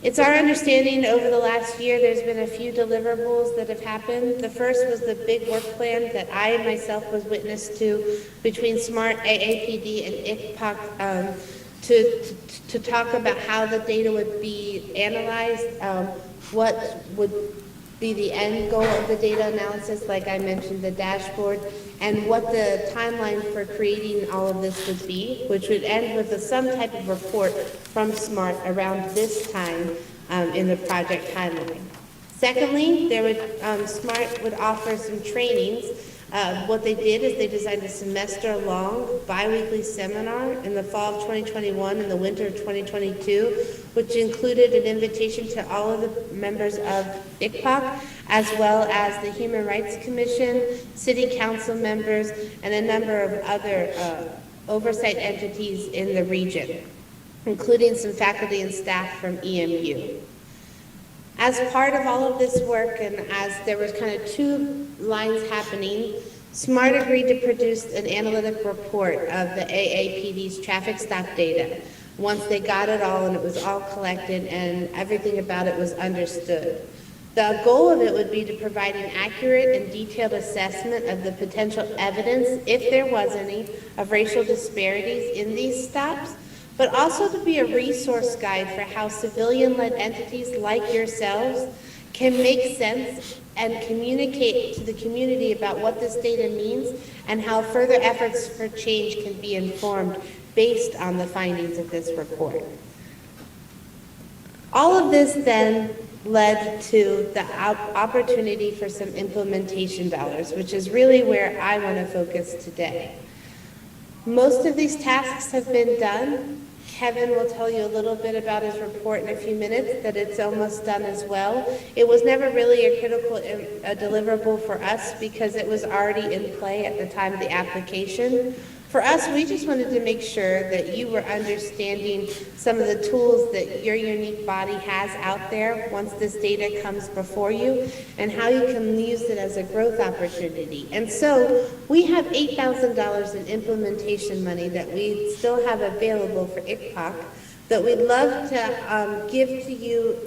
It's our understanding over the last year there's been a few deliverables that have happened. The first was the big work plan that I myself was witness to between SMART, AAPD, and ICPOC to talk about how the data would be analyzed, what would be the end goal of the data analysis, like I mentioned, the dashboard, and what the timeline for creating all of this would be, which would end with some type of report from SMART around this time in the project timeline. Secondly, SMART would offer some trainings. What they did is they designed a semester-long bi-weekly seminar in the fall of 2021 and the winter of 2022, which included an invitation to all of the members of ICPOC, as well as the Human Rights Commission, city council members, and a number of other oversight entities in the region, including some faculty and staff from EMU. As part of all of this work, and as there was kind of two lines happening, SMART agreed to produce an analytic report of the AAPD's traffic stop data once they got it all and it was all collected and everything about it was understood. The goal of it would be to provide an accurate and detailed assessment of the potential evidence, if there was any, of racial disparities in these stops, but also to be a resource guide for how civilian-led entities like yourselves can make sense and communicate to the community about what this data means and how further efforts for change can be informed based on the findings of this report. All of this then led to the opportunity for some implementation dollars, which is really where I want to focus today. Most of these tasks have been done. Kevin will tell you a little bit about his report in a few minutes, that it's almost done as well. It was never really a critical deliverable for us because it was already in play at the time of the application. For us, we just wanted to make sure that you were understanding some of the tools that your unique body has out there once this data comes before you and how you can use it as a growth opportunity. And so we have $8,000 in implementation money that we still have available for ICPOC that we'd love to give to you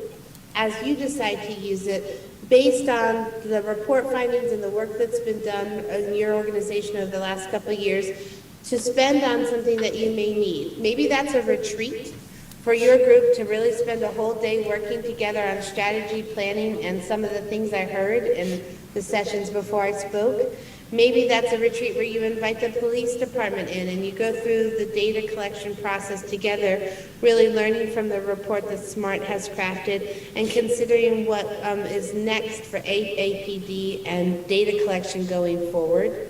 as you decide to use it, based on the report findings and the work that's been done in your organization over the last couple of years, to spend on something that you may need. Maybe that's a retreat for your group to really spend a whole day working together on strategy planning and some of the things I heard in the sessions before I spoke. Maybe that's a retreat where you invite the police department in and you go through the data collection process together, really learning from the report that SMART has crafted and considering what is next for AAPD and data collection going forward.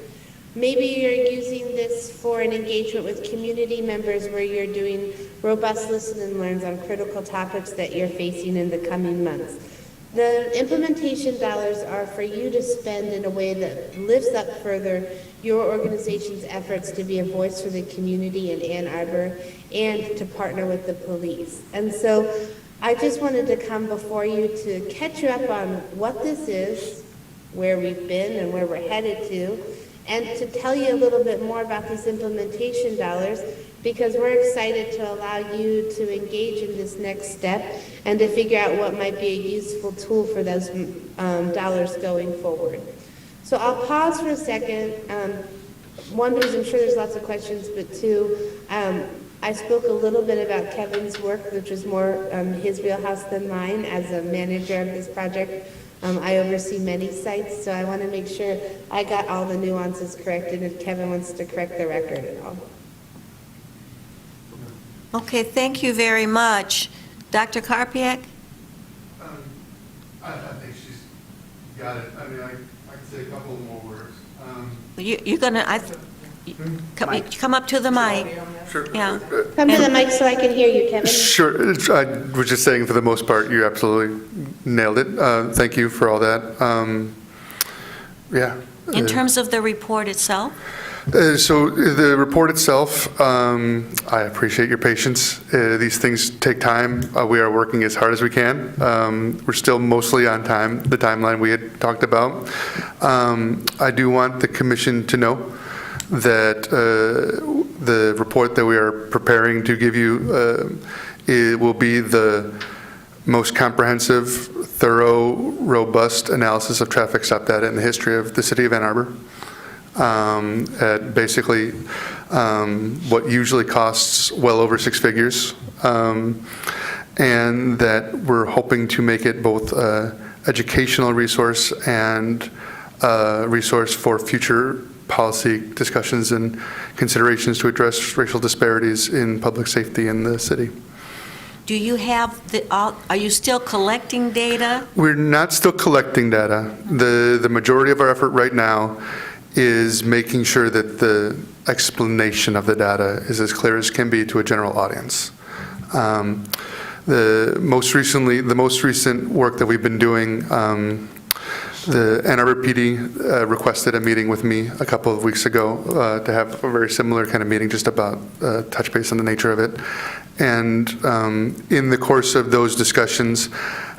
Maybe you're using this for an engagement with community members where you're doing robust listen and learns on critical topics that you're facing in the coming months. The implementation dollars are for you to spend in a way that lifts up further your organization's efforts to be a voice for the community in Ann Arbor and to partner with the police. And so I just wanted to come before you to catch you up on what this is, where we've been and where we're headed to, and to tell you a little bit more about these implementation dollars, because we're excited to allow you to engage in this next step and to figure out what might be a useful tool for those dollars going forward. So I'll pause for a second. One, because I'm sure there's lots of questions, but two, I spoke a little bit about Kevin's work, which was more his wheelhouse than mine as a manager of this project. I oversee many sites, so I want to make sure I got all the nuances corrected, and if Kevin wants to correct the record at all. Okay, thank you very much. Dr. Karpiak? I think she's got it. I mean, I can say a couple more words. You're going to, come up to the mic. Sure. Yeah. Come to the mic so I can hear you, Kevin. Sure. I was just saying, for the most part, you absolutely nailed it. Thank you for all that. Yeah. In terms of the report itself? So the report itself, I appreciate your patience. These things take time. We are working as hard as we can. We're still mostly on time, the timeline we had talked about. I do want the commission to know that the report that we are preparing to give you it will be the most comprehensive, thorough, robust analysis of traffic stop data in the history of the city of Ann Arbor. At basically what usually costs well over six figures, and that we're hoping to make it both an educational resource and a resource for future policy discussions and considerations to address racial disparities in public safety in the city. Do you have are you still collecting data? We're not still collecting data. The majority of our effort right now is making sure that the explanation of the data is as clear as can be to a general audience. The most recent work that we've been doing, the Ann Arbor PD requested a meeting with me a couple of weeks ago to have a very similar kind of meeting, just about touch base on the nature of it. And in the course of those discussions,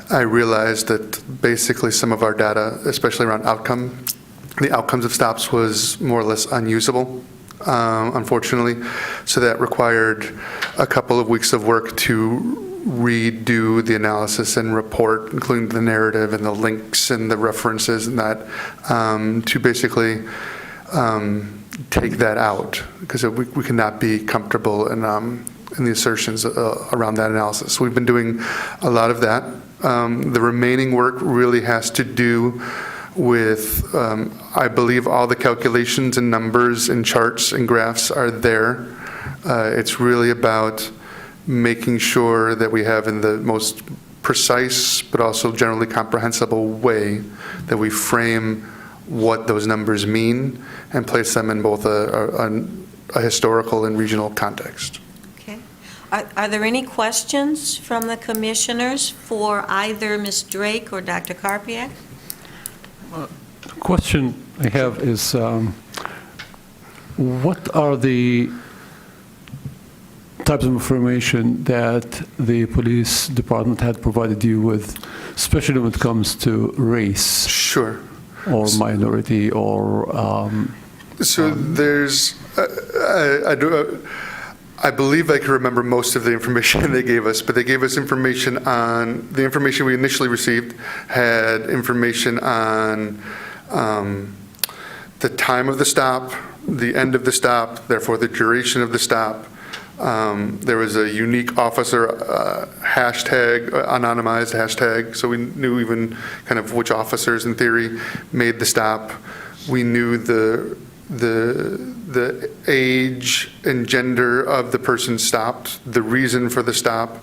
I realized that basically some of our data, especially around the outcomes of stops, was more or less unusable, unfortunately. So that required a couple of weeks of work to redo the analysis and report, including the narrative and the links and the references and that, to basically take that out, because we cannot be comfortable in the assertions around that analysis. We've been doing a lot of that. The remaining work really has to do with, I believe all the calculations and numbers and charts and graphs are there. It's really about making sure that we have, in the most precise but also generally comprehensible way, that we frame what those numbers mean and place them in both a historical and regional context. Okay. Are there any questions from the commissioners for either Ms. Drake or Dr. Karpiak? The question I have is, what are the types of information that the police department had provided you with, especially when it comes to race? Sure. Or minority, or... So there's, I I believe I can remember most of the information they gave us, but they gave us information on, the information we initially received had information on the time of the stop, the end of the stop, therefore the duration of the stop. There was a unique officer hashtag, anonymized hashtag, so we knew even kind of which officers in theory made the stop. We knew the age and gender of the person stopped, the reason for the stop,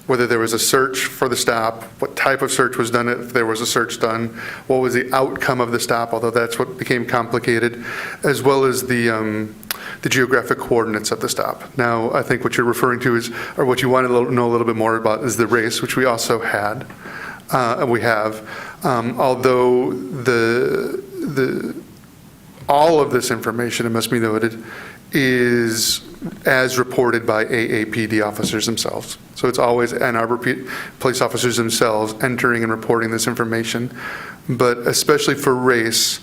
whether there was a search for the stop, what type of search was done, if there was a search done, what was the outcome of the stop, although that's what became complicated, as well as the geographic coordinates of the stop. Now, I think what you're referring to is, or what you want to know a little bit more about is the race, which we also had, we have, although all of this information, it must be noted, is as reported by AAPD officers themselves. So it's always Ann Arbor police officers themselves entering and reporting this information. But especially for race,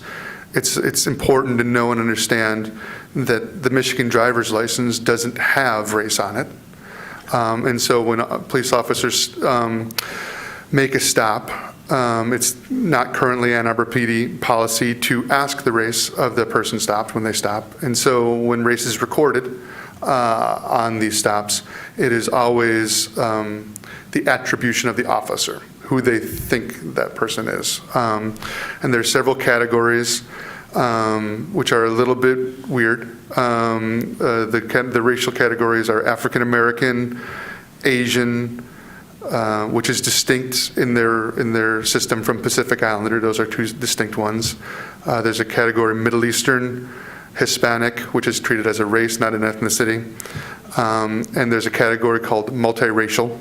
it's important to know and understand that the Michigan driver's license doesn't have race on it. And so when police officers make a stop, it's not currently Ann Arbor PD policy to ask the race of the person stopped when they stop. And so when race is recorded on these stops, it is always the attribution of the officer, who they think that person is. And there's several categories which are a little bit weird. The racial categories are African American, Asian, which is distinct in their system from Pacific Islander. Those are two distinct ones. There's a category Middle Eastern, Hispanic, which is treated as a race, not an ethnicity. And there's a category called multiracial.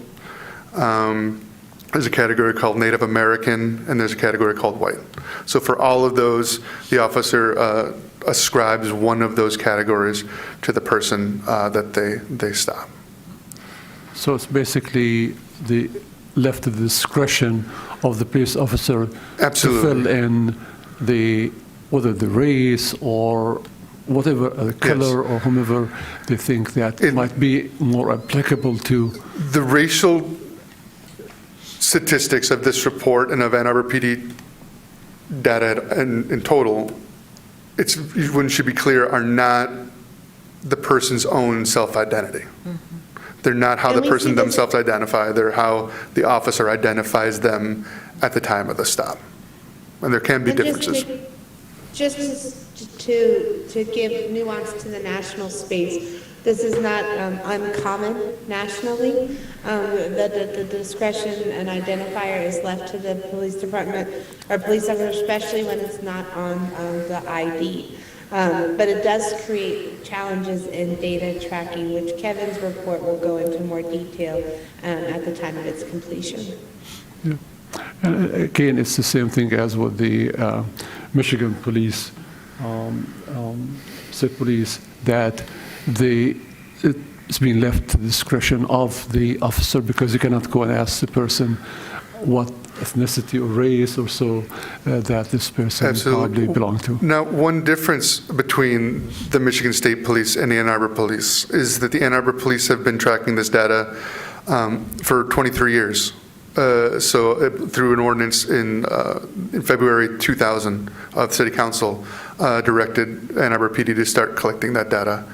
There's a category called Native American, and there's a category called white. So for all of those, the officer ascribes one of those categories to the person that they stop. So it's basically left to the discretion of the police officer Absolutely. to fill in whether the race or whatever, the color or whomever they think that might be more applicable to. The racial statistics of this report and of Ann Arbor PD data in total, one should be clear, are not the person's own self-identity. They're not how the person themselves identify, they're how the officer identifies them at the time of the stop. And there can be differences. Just to give nuance to the national space, this is not uncommon nationally. The discretion and identifier is left to the police department or police officer, especially when it's not on the ID. But it does create challenges in data tracking, which Kevin's report will go into more detail at the time of its completion. Yeah. And again, it's the same thing as with the Michigan police, state police, that it's being left to the discretion of the officer, because you cannot go and ask the person what ethnicity or race or so that this person probably belonged to. Now, one difference between the Michigan State Police and the Ann Arbor Police is that the Ann Arbor Police have been tracking this data for 23 years. Through an ordinance in February 2000 of City Council directed Ann Arbor PD to start collecting that data,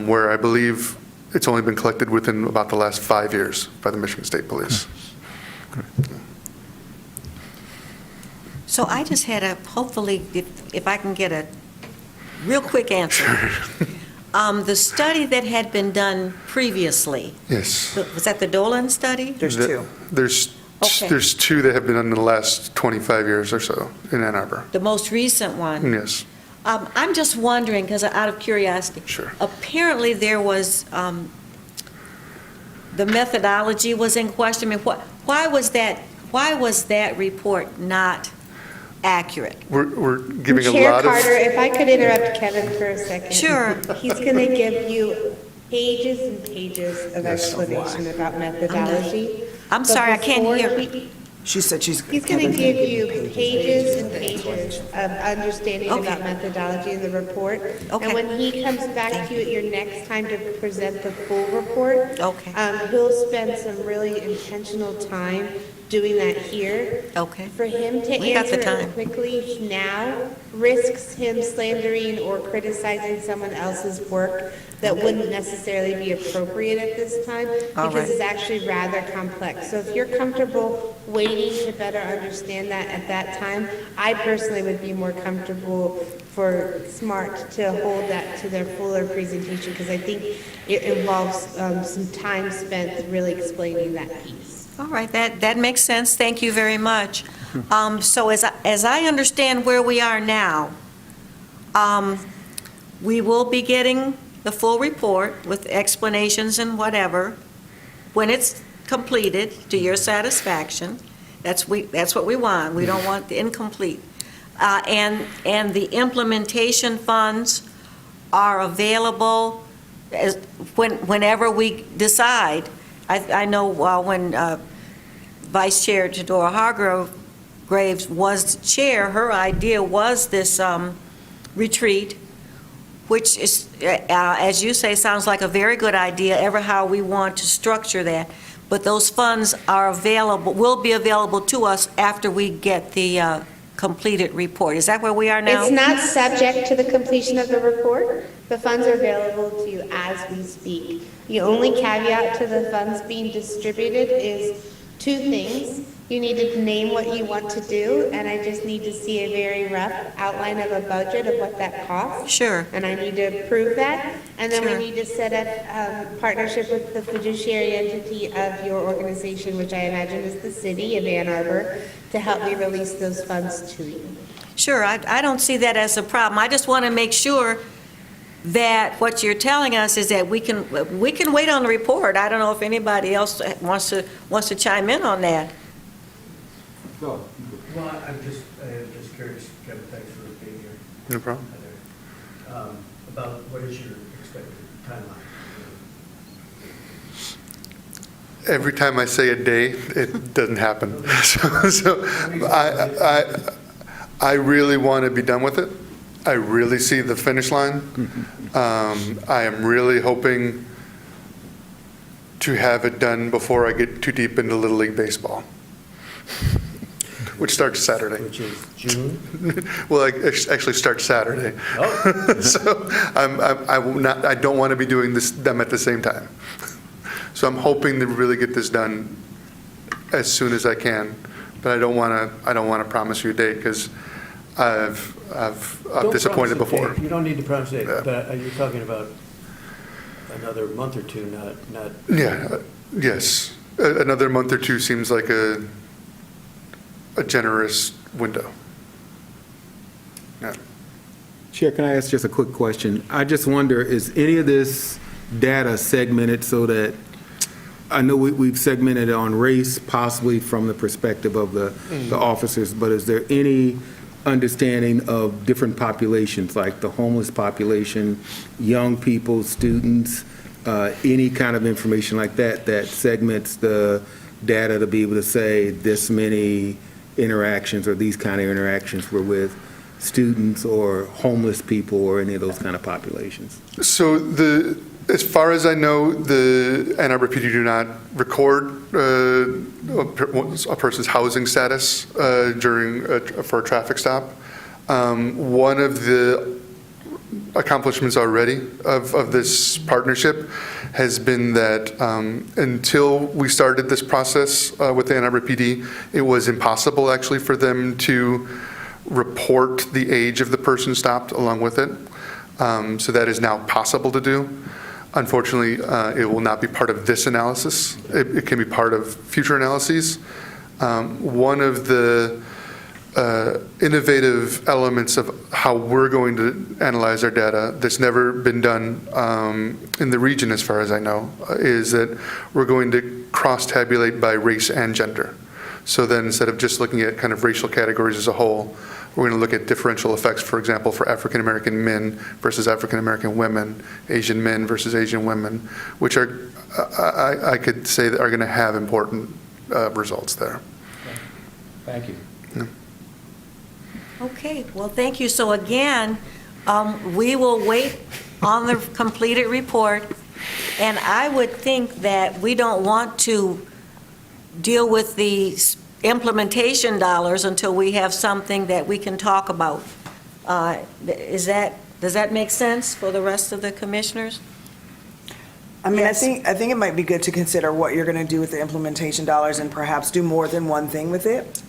where I believe it's only been collected within about the last 5 years by the Michigan State Police. So I just had hopefully, if I can get a real quick answer. The study that had been done previously. Yes. Was that the Dolan study? There's two. There's two that have been done in the last 25 years or so in Ann Arbor. The most recent one? Yes. I'm just wondering, because out of curiosity. Sure. Apparently there was, the methodology was in question. I mean, why was that report not accurate? We're giving a Chair lot Carter, of. if I could interrupt Kevin for a second. Sure. He's going to give you pages and pages of explanation about methodology. I'm sorry, I can't But hear. before She said she's. He's going to give you pages and pages of understanding Okay. about methodology in the report. Okay. And when he comes back to you at your next time to present the full report, Okay. He'll spend some really intentional time doing that here. Okay. For him to We got the answer time. it quickly now risks him slandering or criticizing someone else's work that wouldn't necessarily be appropriate at this time, All because right. it's actually rather complex. So if you're comfortable waiting to better understand that at that time, I personally would be more comfortable for SMART to hold that to their fuller presentation, because I think it involves some time spent really explaining that piece. All right, that makes sense. Thank you very much. So as I understand where we are now, we will be getting the full report with explanations and whatever when it's completed to your satisfaction. That's what we want. We don't want the incomplete. And the implementation funds are available whenever we decide. I know when Vice Chair Tadora Hargraves was chair, her idea was this retreat, which is, as you say, sounds like a very good idea, ever how we want to structure that. But those funds are available, will be available to us after we get the completed report. Is that where we are now? It's not subject to the completion of the report. The funds are available to you as we speak. The only caveat to the funds being distributed is two things. You need to name what you want to do, and I just need to see a very rough outline of a budget of what that costs. Sure. And I need to approve that. And then Sure. we need to set up partnership with the fiduciary entity of your organization, which I imagine is the city of Ann Arbor, to help me release those funds to you. Sure, I don't see that as a problem. I just want to make sure that what you're telling us is that we can wait on the report. I don't know if anybody else wants to chime in on that. Well, I'm just curious, Kevin, thanks for being here. No problem. About what is your expected timeline? Every time I say a day, it doesn't happen. So I really want to be done with it. I really see the finish line. I am really hoping to have it done before I get too deep into Little League Baseball, which starts Saturday. Which is June? Well, it actually starts Saturday. Oh. So I don't want to be doing them at the same time. So I'm hoping to really get this done as soon as I can, but I don't want to promise you a date because I've Don't disappointed promise a before. date. You don't need to promise a date, Yeah. but you're talking about another month or two, not. Yeah, yes. Another month or two seems like a generous window. Yeah. Chair, can I ask just a quick question? I just wonder, is any of this data segmented so that, I know we've segmented it on race, possibly from the perspective of the officers, but is there any understanding of different populations, like the homeless population, young people, students, any kind of information like that, that segments the data to be able to say this many interactions or these kind of interactions were with students or homeless people or any of those kind of populations? So as far as I know, the Ann Arbor PD do not record a person's housing status for a traffic stop. One of the accomplishments already of this partnership has been that until we started this process with the Ann Arbor PD, it was impossible actually for them to report the age of the person stopped along with it. So that is now possible to do. Unfortunately, it will not be part of this analysis. It can be part of future analyses. One of the innovative elements of how we're going to analyze our data that's never been done in the region, as far as I know, is that we're going to cross-tabulate by race and gender. So then instead of just looking at kind of racial categories as a whole, we're going to look at differential effects, for example, for African-American men versus African-American women, Asian men versus Asian women, which are, I could say that are going to have important results there. Thank you. Okay, well, thank you. So again, we will wait on the completed report, and I would think that we don't want to deal with the implementation dollars until we have something that we can talk about. Does that make sense for the rest of the commissioners? I mean, Yes. I think it might be good to consider what you're going to do with the implementation dollars and perhaps do more than one thing with it.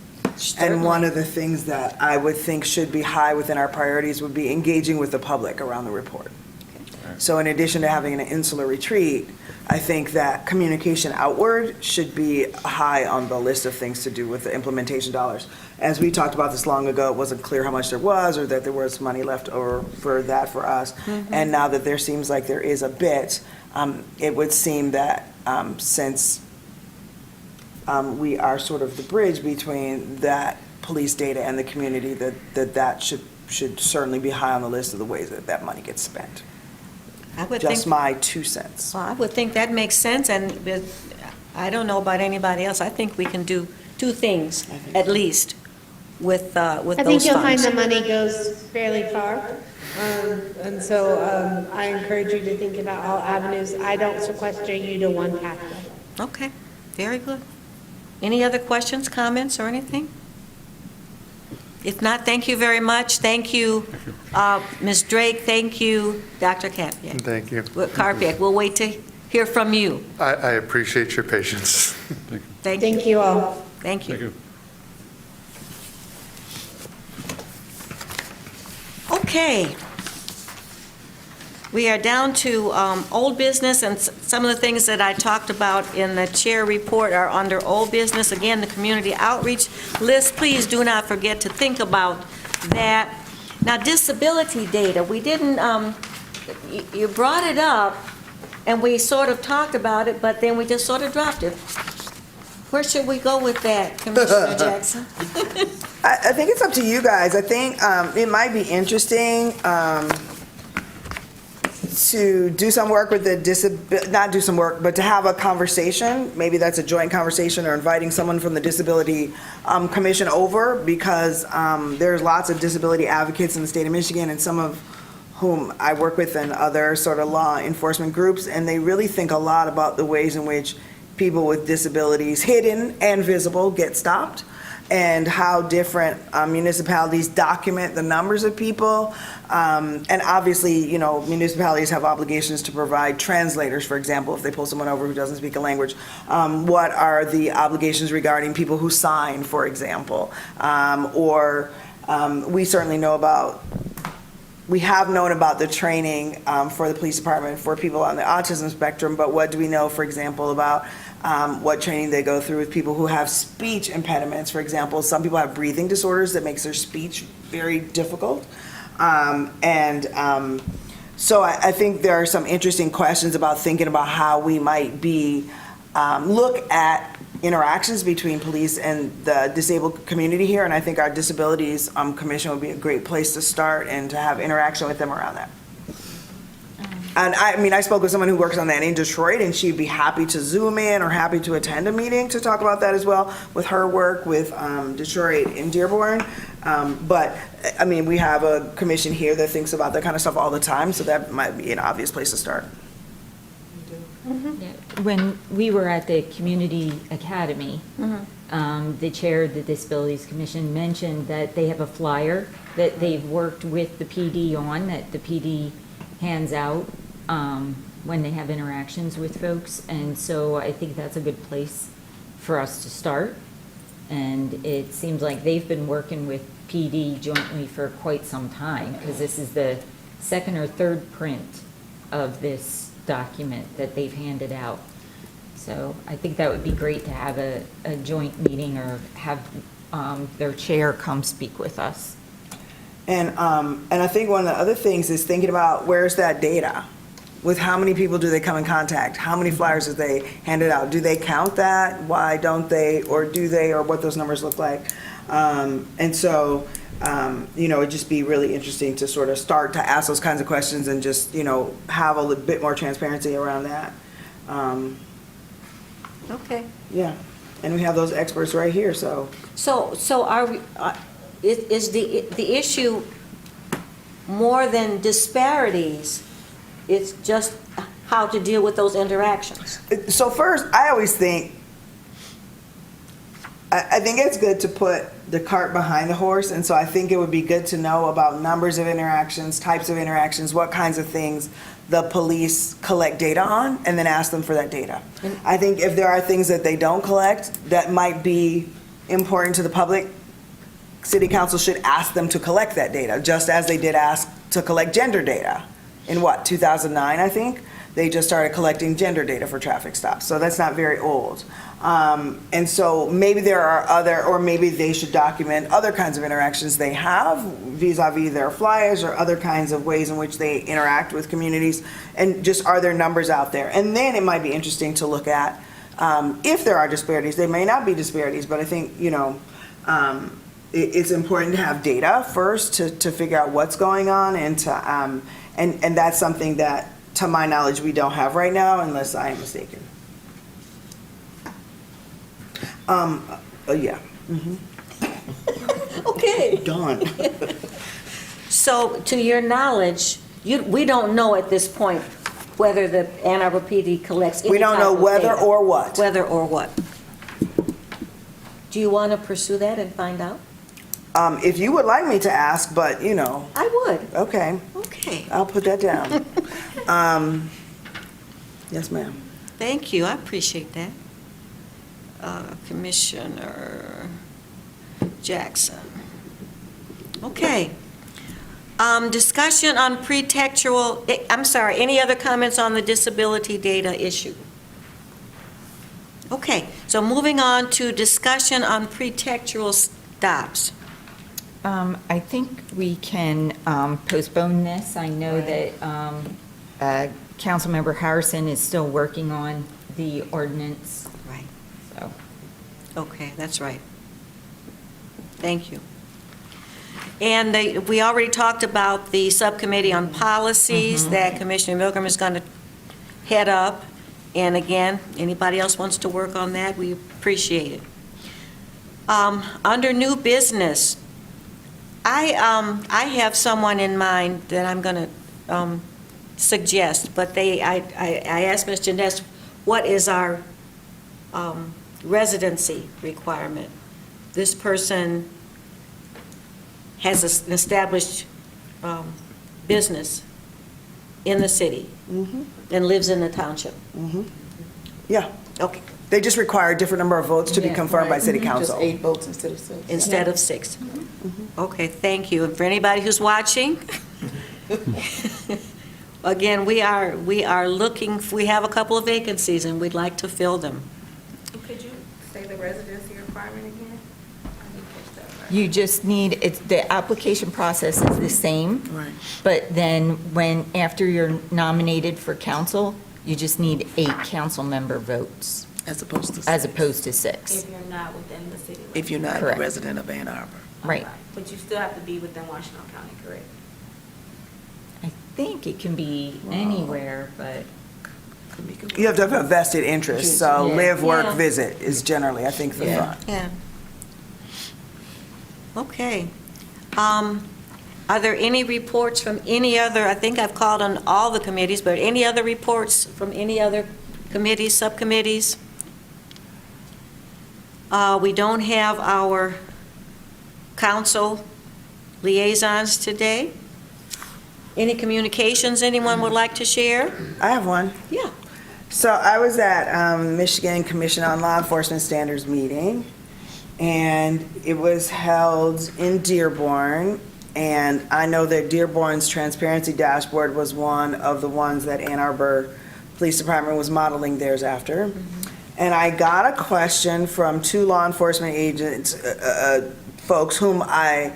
And one of the things that I would think should be high within our priorities would be engaging with the public around the report. So in addition to having an insular retreat, I think that communication outward should be high on the list of things to do with the implementation dollars. As we talked about this long ago, it wasn't clear how much there was or that there was money left over for that for us. And now that there seems like there is a bit, it would seem that since we are sort of the bridge between that police data and the community, that should certainly be high on the list of the ways that that money gets spent. I would Just think, my 2 cents. well, I would think that makes sense, and I don't know about anybody else. I think we can do two things, at least, with those funds. I think you'll find the money goes fairly far. And so I encourage you to think about all avenues. I don't sequester you to one pathway. Okay, very good. Any other questions, comments, or anything? If not, thank you very much. Thank you, Ms. Drake. Thank you, Dr. Carpiak. Thank you. Carpiak, we'll wait to hear from you. I appreciate your patience. Thank you. Thank you all. Thank you. Thank you. Okay. We are down to old business, and some of the things that I talked about in the chair report are under old business. Again, the community outreach list, please do not forget to think about that. Now, disability data, we didn't, you brought it up, and we sort of talked about it, but then we just sort of dropped it. Where should we go with that, Commissioner Jackson? I think it's up to you guys. I think it might be interesting to do some work with the not do some work, but to have a conversation. Maybe that's a joint conversation or inviting someone from the Disability Commission over, because there's lots of disability advocates in the state of Michigan, and some of whom I work with in other sort of law enforcement groups, and they really think a lot about the ways in which people with disabilities, hidden and visible, get stopped, and how different municipalities document the numbers of people. And obviously, you know, municipalities have obligations to provide translators, for example, if they pull someone over who doesn't speak a language. What are the obligations regarding people who sign, for example? We certainly know about, we have known about the training for the police department for people on the autism spectrum, but what do we know, for example, about what training they go through with people who have speech impediments? For example, some people have breathing disorders that makes their speech very difficult. So I think there are some interesting questions about thinking about how we might be, look at interactions between police and the disabled community here, and I think our Disabilities Commission would be a great place to start and to have interaction with them around that. And I mean, I spoke with someone who works on that in Detroit, and she'd be happy to Zoom in or happy to attend a meeting to talk about that as well, with her work with Detroit and Dearborn. But, I mean, we have a commission here that thinks about that kind of stuff all the time, so that might be an obvious place to start. Yeah. When we were at the Community Academy, the chair of the Disabilities Commission mentioned that they have a flyer that they've worked with the PD on, that the PD hands out when they have interactions with folks. And so I think that's a good place for us to start. And it seems like they've been working with PD jointly for quite some time, because this is the second or third print of this document that they've handed out. So I think that would be great to have a joint meeting, or have their chair come speak with us. And I think one of the other things is thinking about, where's that data? With how many people do they come in contact? How many flyers have they handed out? Do they count that? Why don't they? Or do they? Or what those numbers look like? And so, you know, it'd just be really interesting to sort of start to ask those kinds of questions and just, you know, have a little bit more transparency around that. Okay. Yeah. And we have those experts right here, so. So are we, is the issue more than disparities? It's just how to deal with those interactions? So first, I always think, I think it's good to put the cart behind the horse, and so I think it would be good to know about numbers of interactions, types of interactions, what kinds of things the police collect data on, and then ask them for that data. I think if there are things that they don't collect that might be important to the public, City Council should ask them to collect that data, just as they did ask to collect gender data. In 2009, I think? They just started collecting gender data for traffic stops, so that's not very old. And so maybe there are other, or maybe they should document other kinds of interactions they have vis-à-vis their flyers or other kinds of ways in which they interact with communities, and just are there numbers out there? And then it might be interesting to look at if there are disparities. There may not be disparities, but I think, it's important to have data first to figure out what's going on, and to and that's something that, to my knowledge, we don't have right now, unless I am mistaken. Yeah. Okay. Done. So to your knowledge, we don't know at this point whether the Ann Arbor PD collects any We don't type know of whether data. or what. Whether or what. Do you want to pursue that and find out? If you would like me to ask, but, I would. okay, Okay. I'll put that down. Yes, ma'am. Thank you, I appreciate that. Commissioner Jackson. Okay. Discussion on pretextual, any other comments on the disability data issue? Okay, so moving on to discussion on pretextual stops. I think we can postpone this. I know that Councilmember Harrison is still working on the ordinance, Right. so. Okay, that's right. Thank you. And we already talked about the subcommittee on policies that Commissioner Milgram is going to head up. And again, anybody else wants to work on that, we appreciate it. Under new business, I have someone in mind that I'm going to suggest, but I asked Ms. Janess, what is our residency requirement? This person has an established business in the city and lives in the township. Yeah, Okay, they just require a different number of votes to be confirmed by City Council. Just 8 votes instead of 6. instead of 6. Okay, thank you. And for anybody who's watching, again, we are looking, we have a couple of vacancies and we'd like to fill them. Could you say the residency requirement again? I didn't catch that right. You just need, the application process is the same. Right. But then after you're nominated for council, you just need 8 council member votes As opposed to 6. as opposed to 6. If you're not within the city limits. If you're not a Correct. resident of Ann Arbor. Right. But you still have to be within Washington County, correct? I think it can be anywhere, but You have to have a vested interest, so Yeah. live, work, Yeah. visit is generally, I think, the Yeah. thought. Yeah. Okay. Are there any reports from any other, I think I've called on all the committees, but any other reports from any other committees, subcommittees? We don't have our council liaisons today. Any communications anyone would like to share? I have one. Yeah. So I was at Michigan Commission on Law Enforcement Standards meeting, and it was held in Dearborn. And I know that Dearborn's transparency dashboard was one of the ones that Ann Arbor Police Department was modeling theirs after. And I got a question from 2 law enforcement agents, folks whom I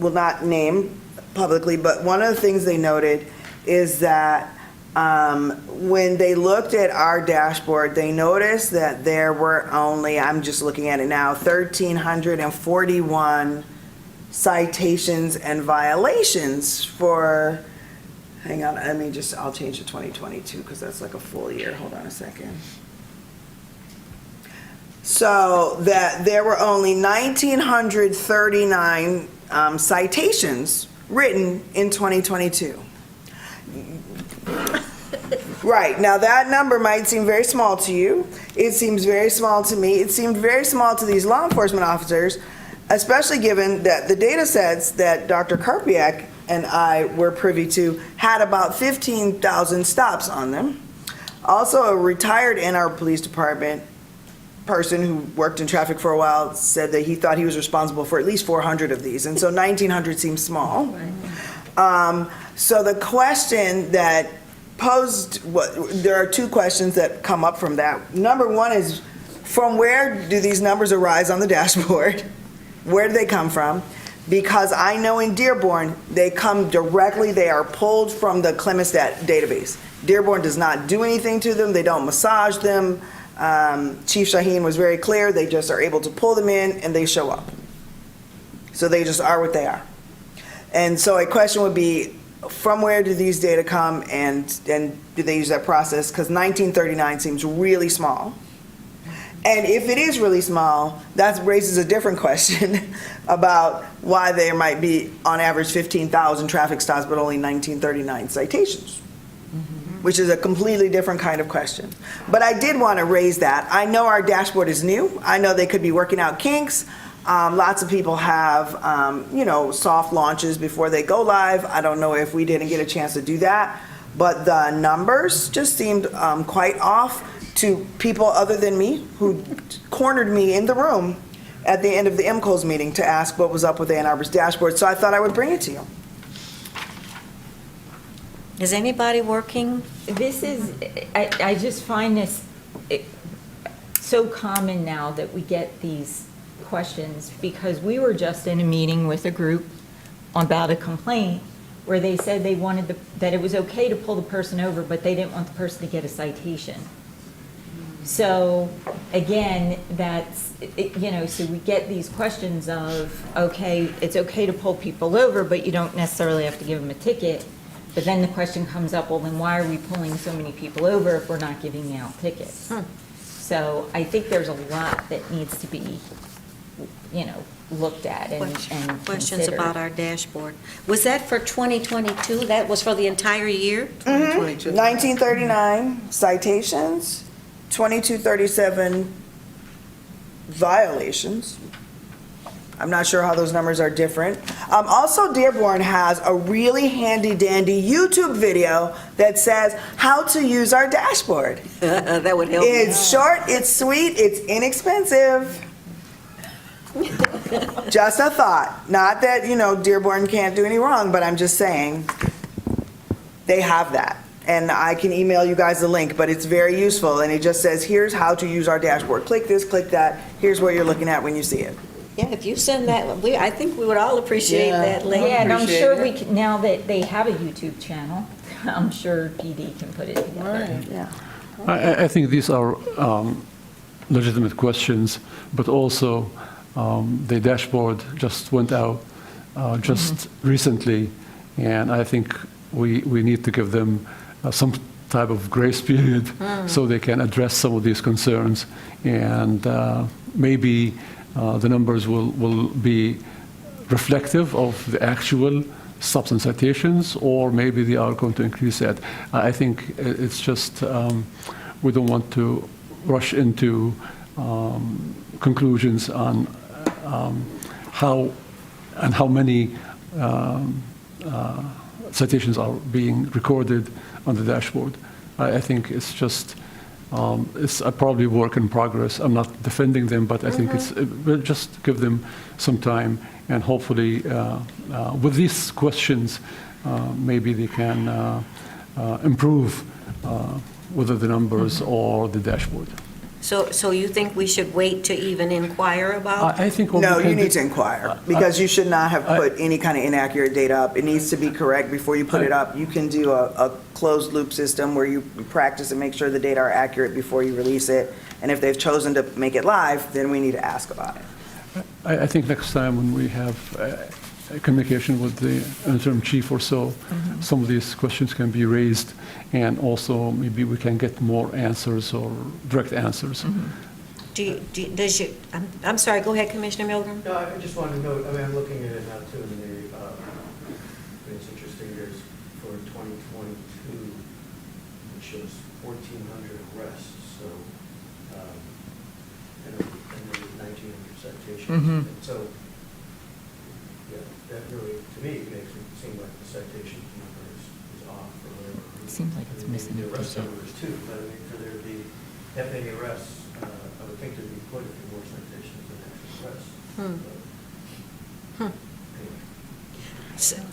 will not name publicly, but one of the things they noted is that when they looked at our dashboard, they noticed that there were only, I'm just looking at it now, 1,341 citations and violations for, hang on, I'll change to 2022 because that's like a full year. Hold on a second. So that there were only 1,939 citations written in 2022. Right, now that number might seem very small to you. It seems very small to me. It seemed very small to these law enforcement officers, especially given that the data sets that Dr. Karpiak and I were privy to had about 15,000 stops on them. Also, a retired Ann Arbor Police Department person who worked in traffic for a while said that he thought he was responsible for at least 400 of these, and so 1,900 seems small. So the question that there are two questions that come up from that. Number one is, from where do these numbers arise on the dashboard? Where do they come from? Because I know in Dearborn, they come directly, they are pulled from the Clemenstat database. Dearborn does not do anything to them, they don't massage them. Chief Shaheen was very clear, they just are able to pull them in and they show up. So they just are what they are. And so a question would be, from where do these data come, and do they use that process? Because 1939 seems really small. And if it is really small, that raises a different question about why there might be, on average, 15,000 traffic stops, but only 1939 citations, which is a completely different kind of question. But I did want to raise that. I know our dashboard is new. I know they could be working out kinks. Lots of people have, soft launches before they go live. I don't know if we didn't get a chance to do that, but the numbers just seemed quite off to people other than me, who cornered me in the room at the end of the MCOS meeting to ask what was up with Ann Arbor's dashboard. So I thought I would bring it to you. Is anybody working? This is, I just find this so common now that we get these questions, because we were just in a meeting with a group about a complaint where they said they wanted that it was okay to pull the person over, but they didn't want the person to get a citation. So again, so we get these questions of, okay, it's okay to pull people over, but you don't necessarily have to give them a ticket. But then the question comes up, well, then why are we pulling so many people over if we're not giving out tickets? So I think there's a lot that needs to be, looked at and Questions considered. about our dashboard. Was that for 2022? That was for the entire year? 1939 citations, 2237 violations. I'm not sure how those numbers are different. Also, Dearborn has a really handy dandy YouTube video that says how to use our dashboard. That would help. It's short, it's sweet, it's inexpensive. Just a thought. Not that, Dearborn can't do any wrong, but I'm just saying they have that. And I can email you guys the link, but it's very useful. And it just says, here's how to use our dashboard. Click this, click that. Here's what you're looking at when you see it. Yeah, if you send that, I think we would all appreciate that link. Yeah, and I'm sure we can, now that they have a YouTube channel, I'm sure PD can put it together. Yeah. I think these are legitimate questions, but also the dashboard just went out just recently, and I think we need to give them some type of grace period so they can address some of these concerns, and maybe the numbers will be reflective of the actual stops and citations, or maybe they are going to increase that. I think it's just, we don't want to rush into conclusions on how many citations are being recorded on the dashboard. I think it's just, it's probably work in progress. I'm not defending them, but I think we'll just give them some time, and hopefully with these questions, maybe they can improve whether the numbers or the dashboard. So you think we should wait to even inquire about? I think No, you need to inquire, because you should not have put any kind of inaccurate data up. It needs to be correct before you put it up. You can do a closed loop system where you practice and make sure the data are accurate before you release it. And if they've chosen to make it live, then we need to ask about it. I think next time when we have communication with the interim chief or so, some of these questions can be raised, and also maybe we can get more answers or direct answers. Does you, I'm sorry, go ahead, Commissioner Milgram. No, I just wanted to note, I mean, I'm looking at it now too, and it's interesting, there's for 2022, it shows 1,400 arrests, so, and there was 1,900 citations. Mhm. And so, yeah, that really, to me, makes it seem like the citation number is off or whatever. Seems like it's I mean, missing the a arrest digit. numbers too, but I mean, for there to be that many arrests, I would think there'd be quite a few more citations than actual arrests. Hmm. But, anyway. So-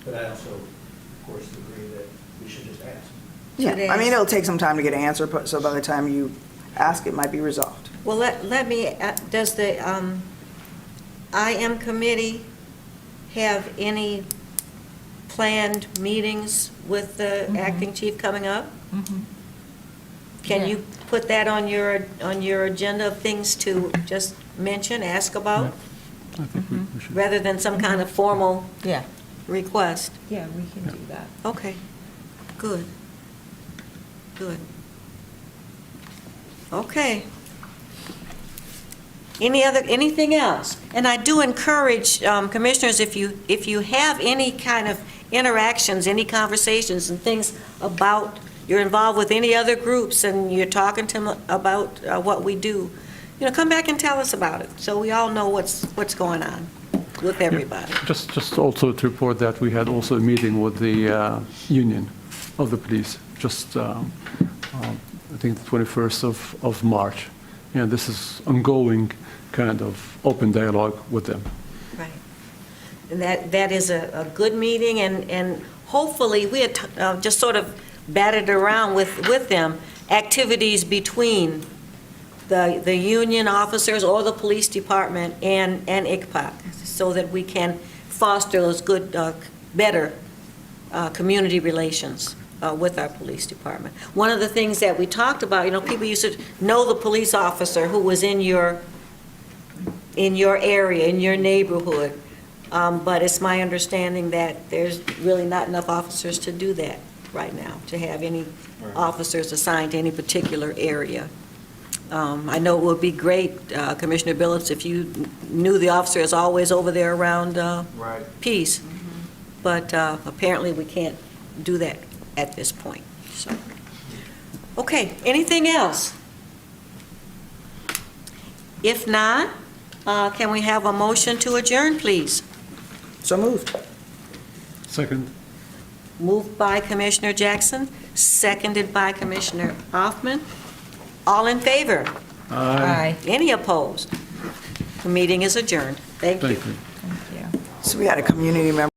But I also, of course, agree that we should just ask. Yeah, I mean, it'll take some time to get an answer, but, so by the time you ask, it might be resolved. Well, let me, does the IM committee have any planned meetings with the acting chief coming up? Mhm. Can Yeah. you put that on your agenda of things to just mention, ask about, I think we should. rather than some kind of formal Yeah, request? yeah, we can do that. Okay, good, good. Okay. Anything else? And I do encourage commissioners, if you have any kind of interactions, any conversations and things about, you're involved with any other groups and you're talking to them about what we do, come back and tell us about it, so we all know what's going on with everybody. Just also to report that we had also a meeting with the union of the police, just, I think the 21st of March. And this is ongoing kind of open dialogue with them. Right. And that is a good meeting, and hopefully, we had just sort of batted around with them, activities between the union officers or the police department and ICPOC, so that we can foster those good, better community relations with our police department. One of the things that we talked about, people used to know the police officer who was in your area, in your neighborhood, but it's my understanding that there's really not enough officers to do that right now, to have any officers assigned to any particular area. I know it would be great, Commissioner Billets, if you knew the officer is always over there around Peace, but apparently we can't do that at this point. So, okay, anything else? If not, can we have a motion to adjourn, please? So moved. Second. Moved by Commissioner Jackson, seconded by Commissioner Hoffman. All in favor? Aye. Any opposed? The meeting is adjourned. Thank you. Thank you. Thank you. So we had a community member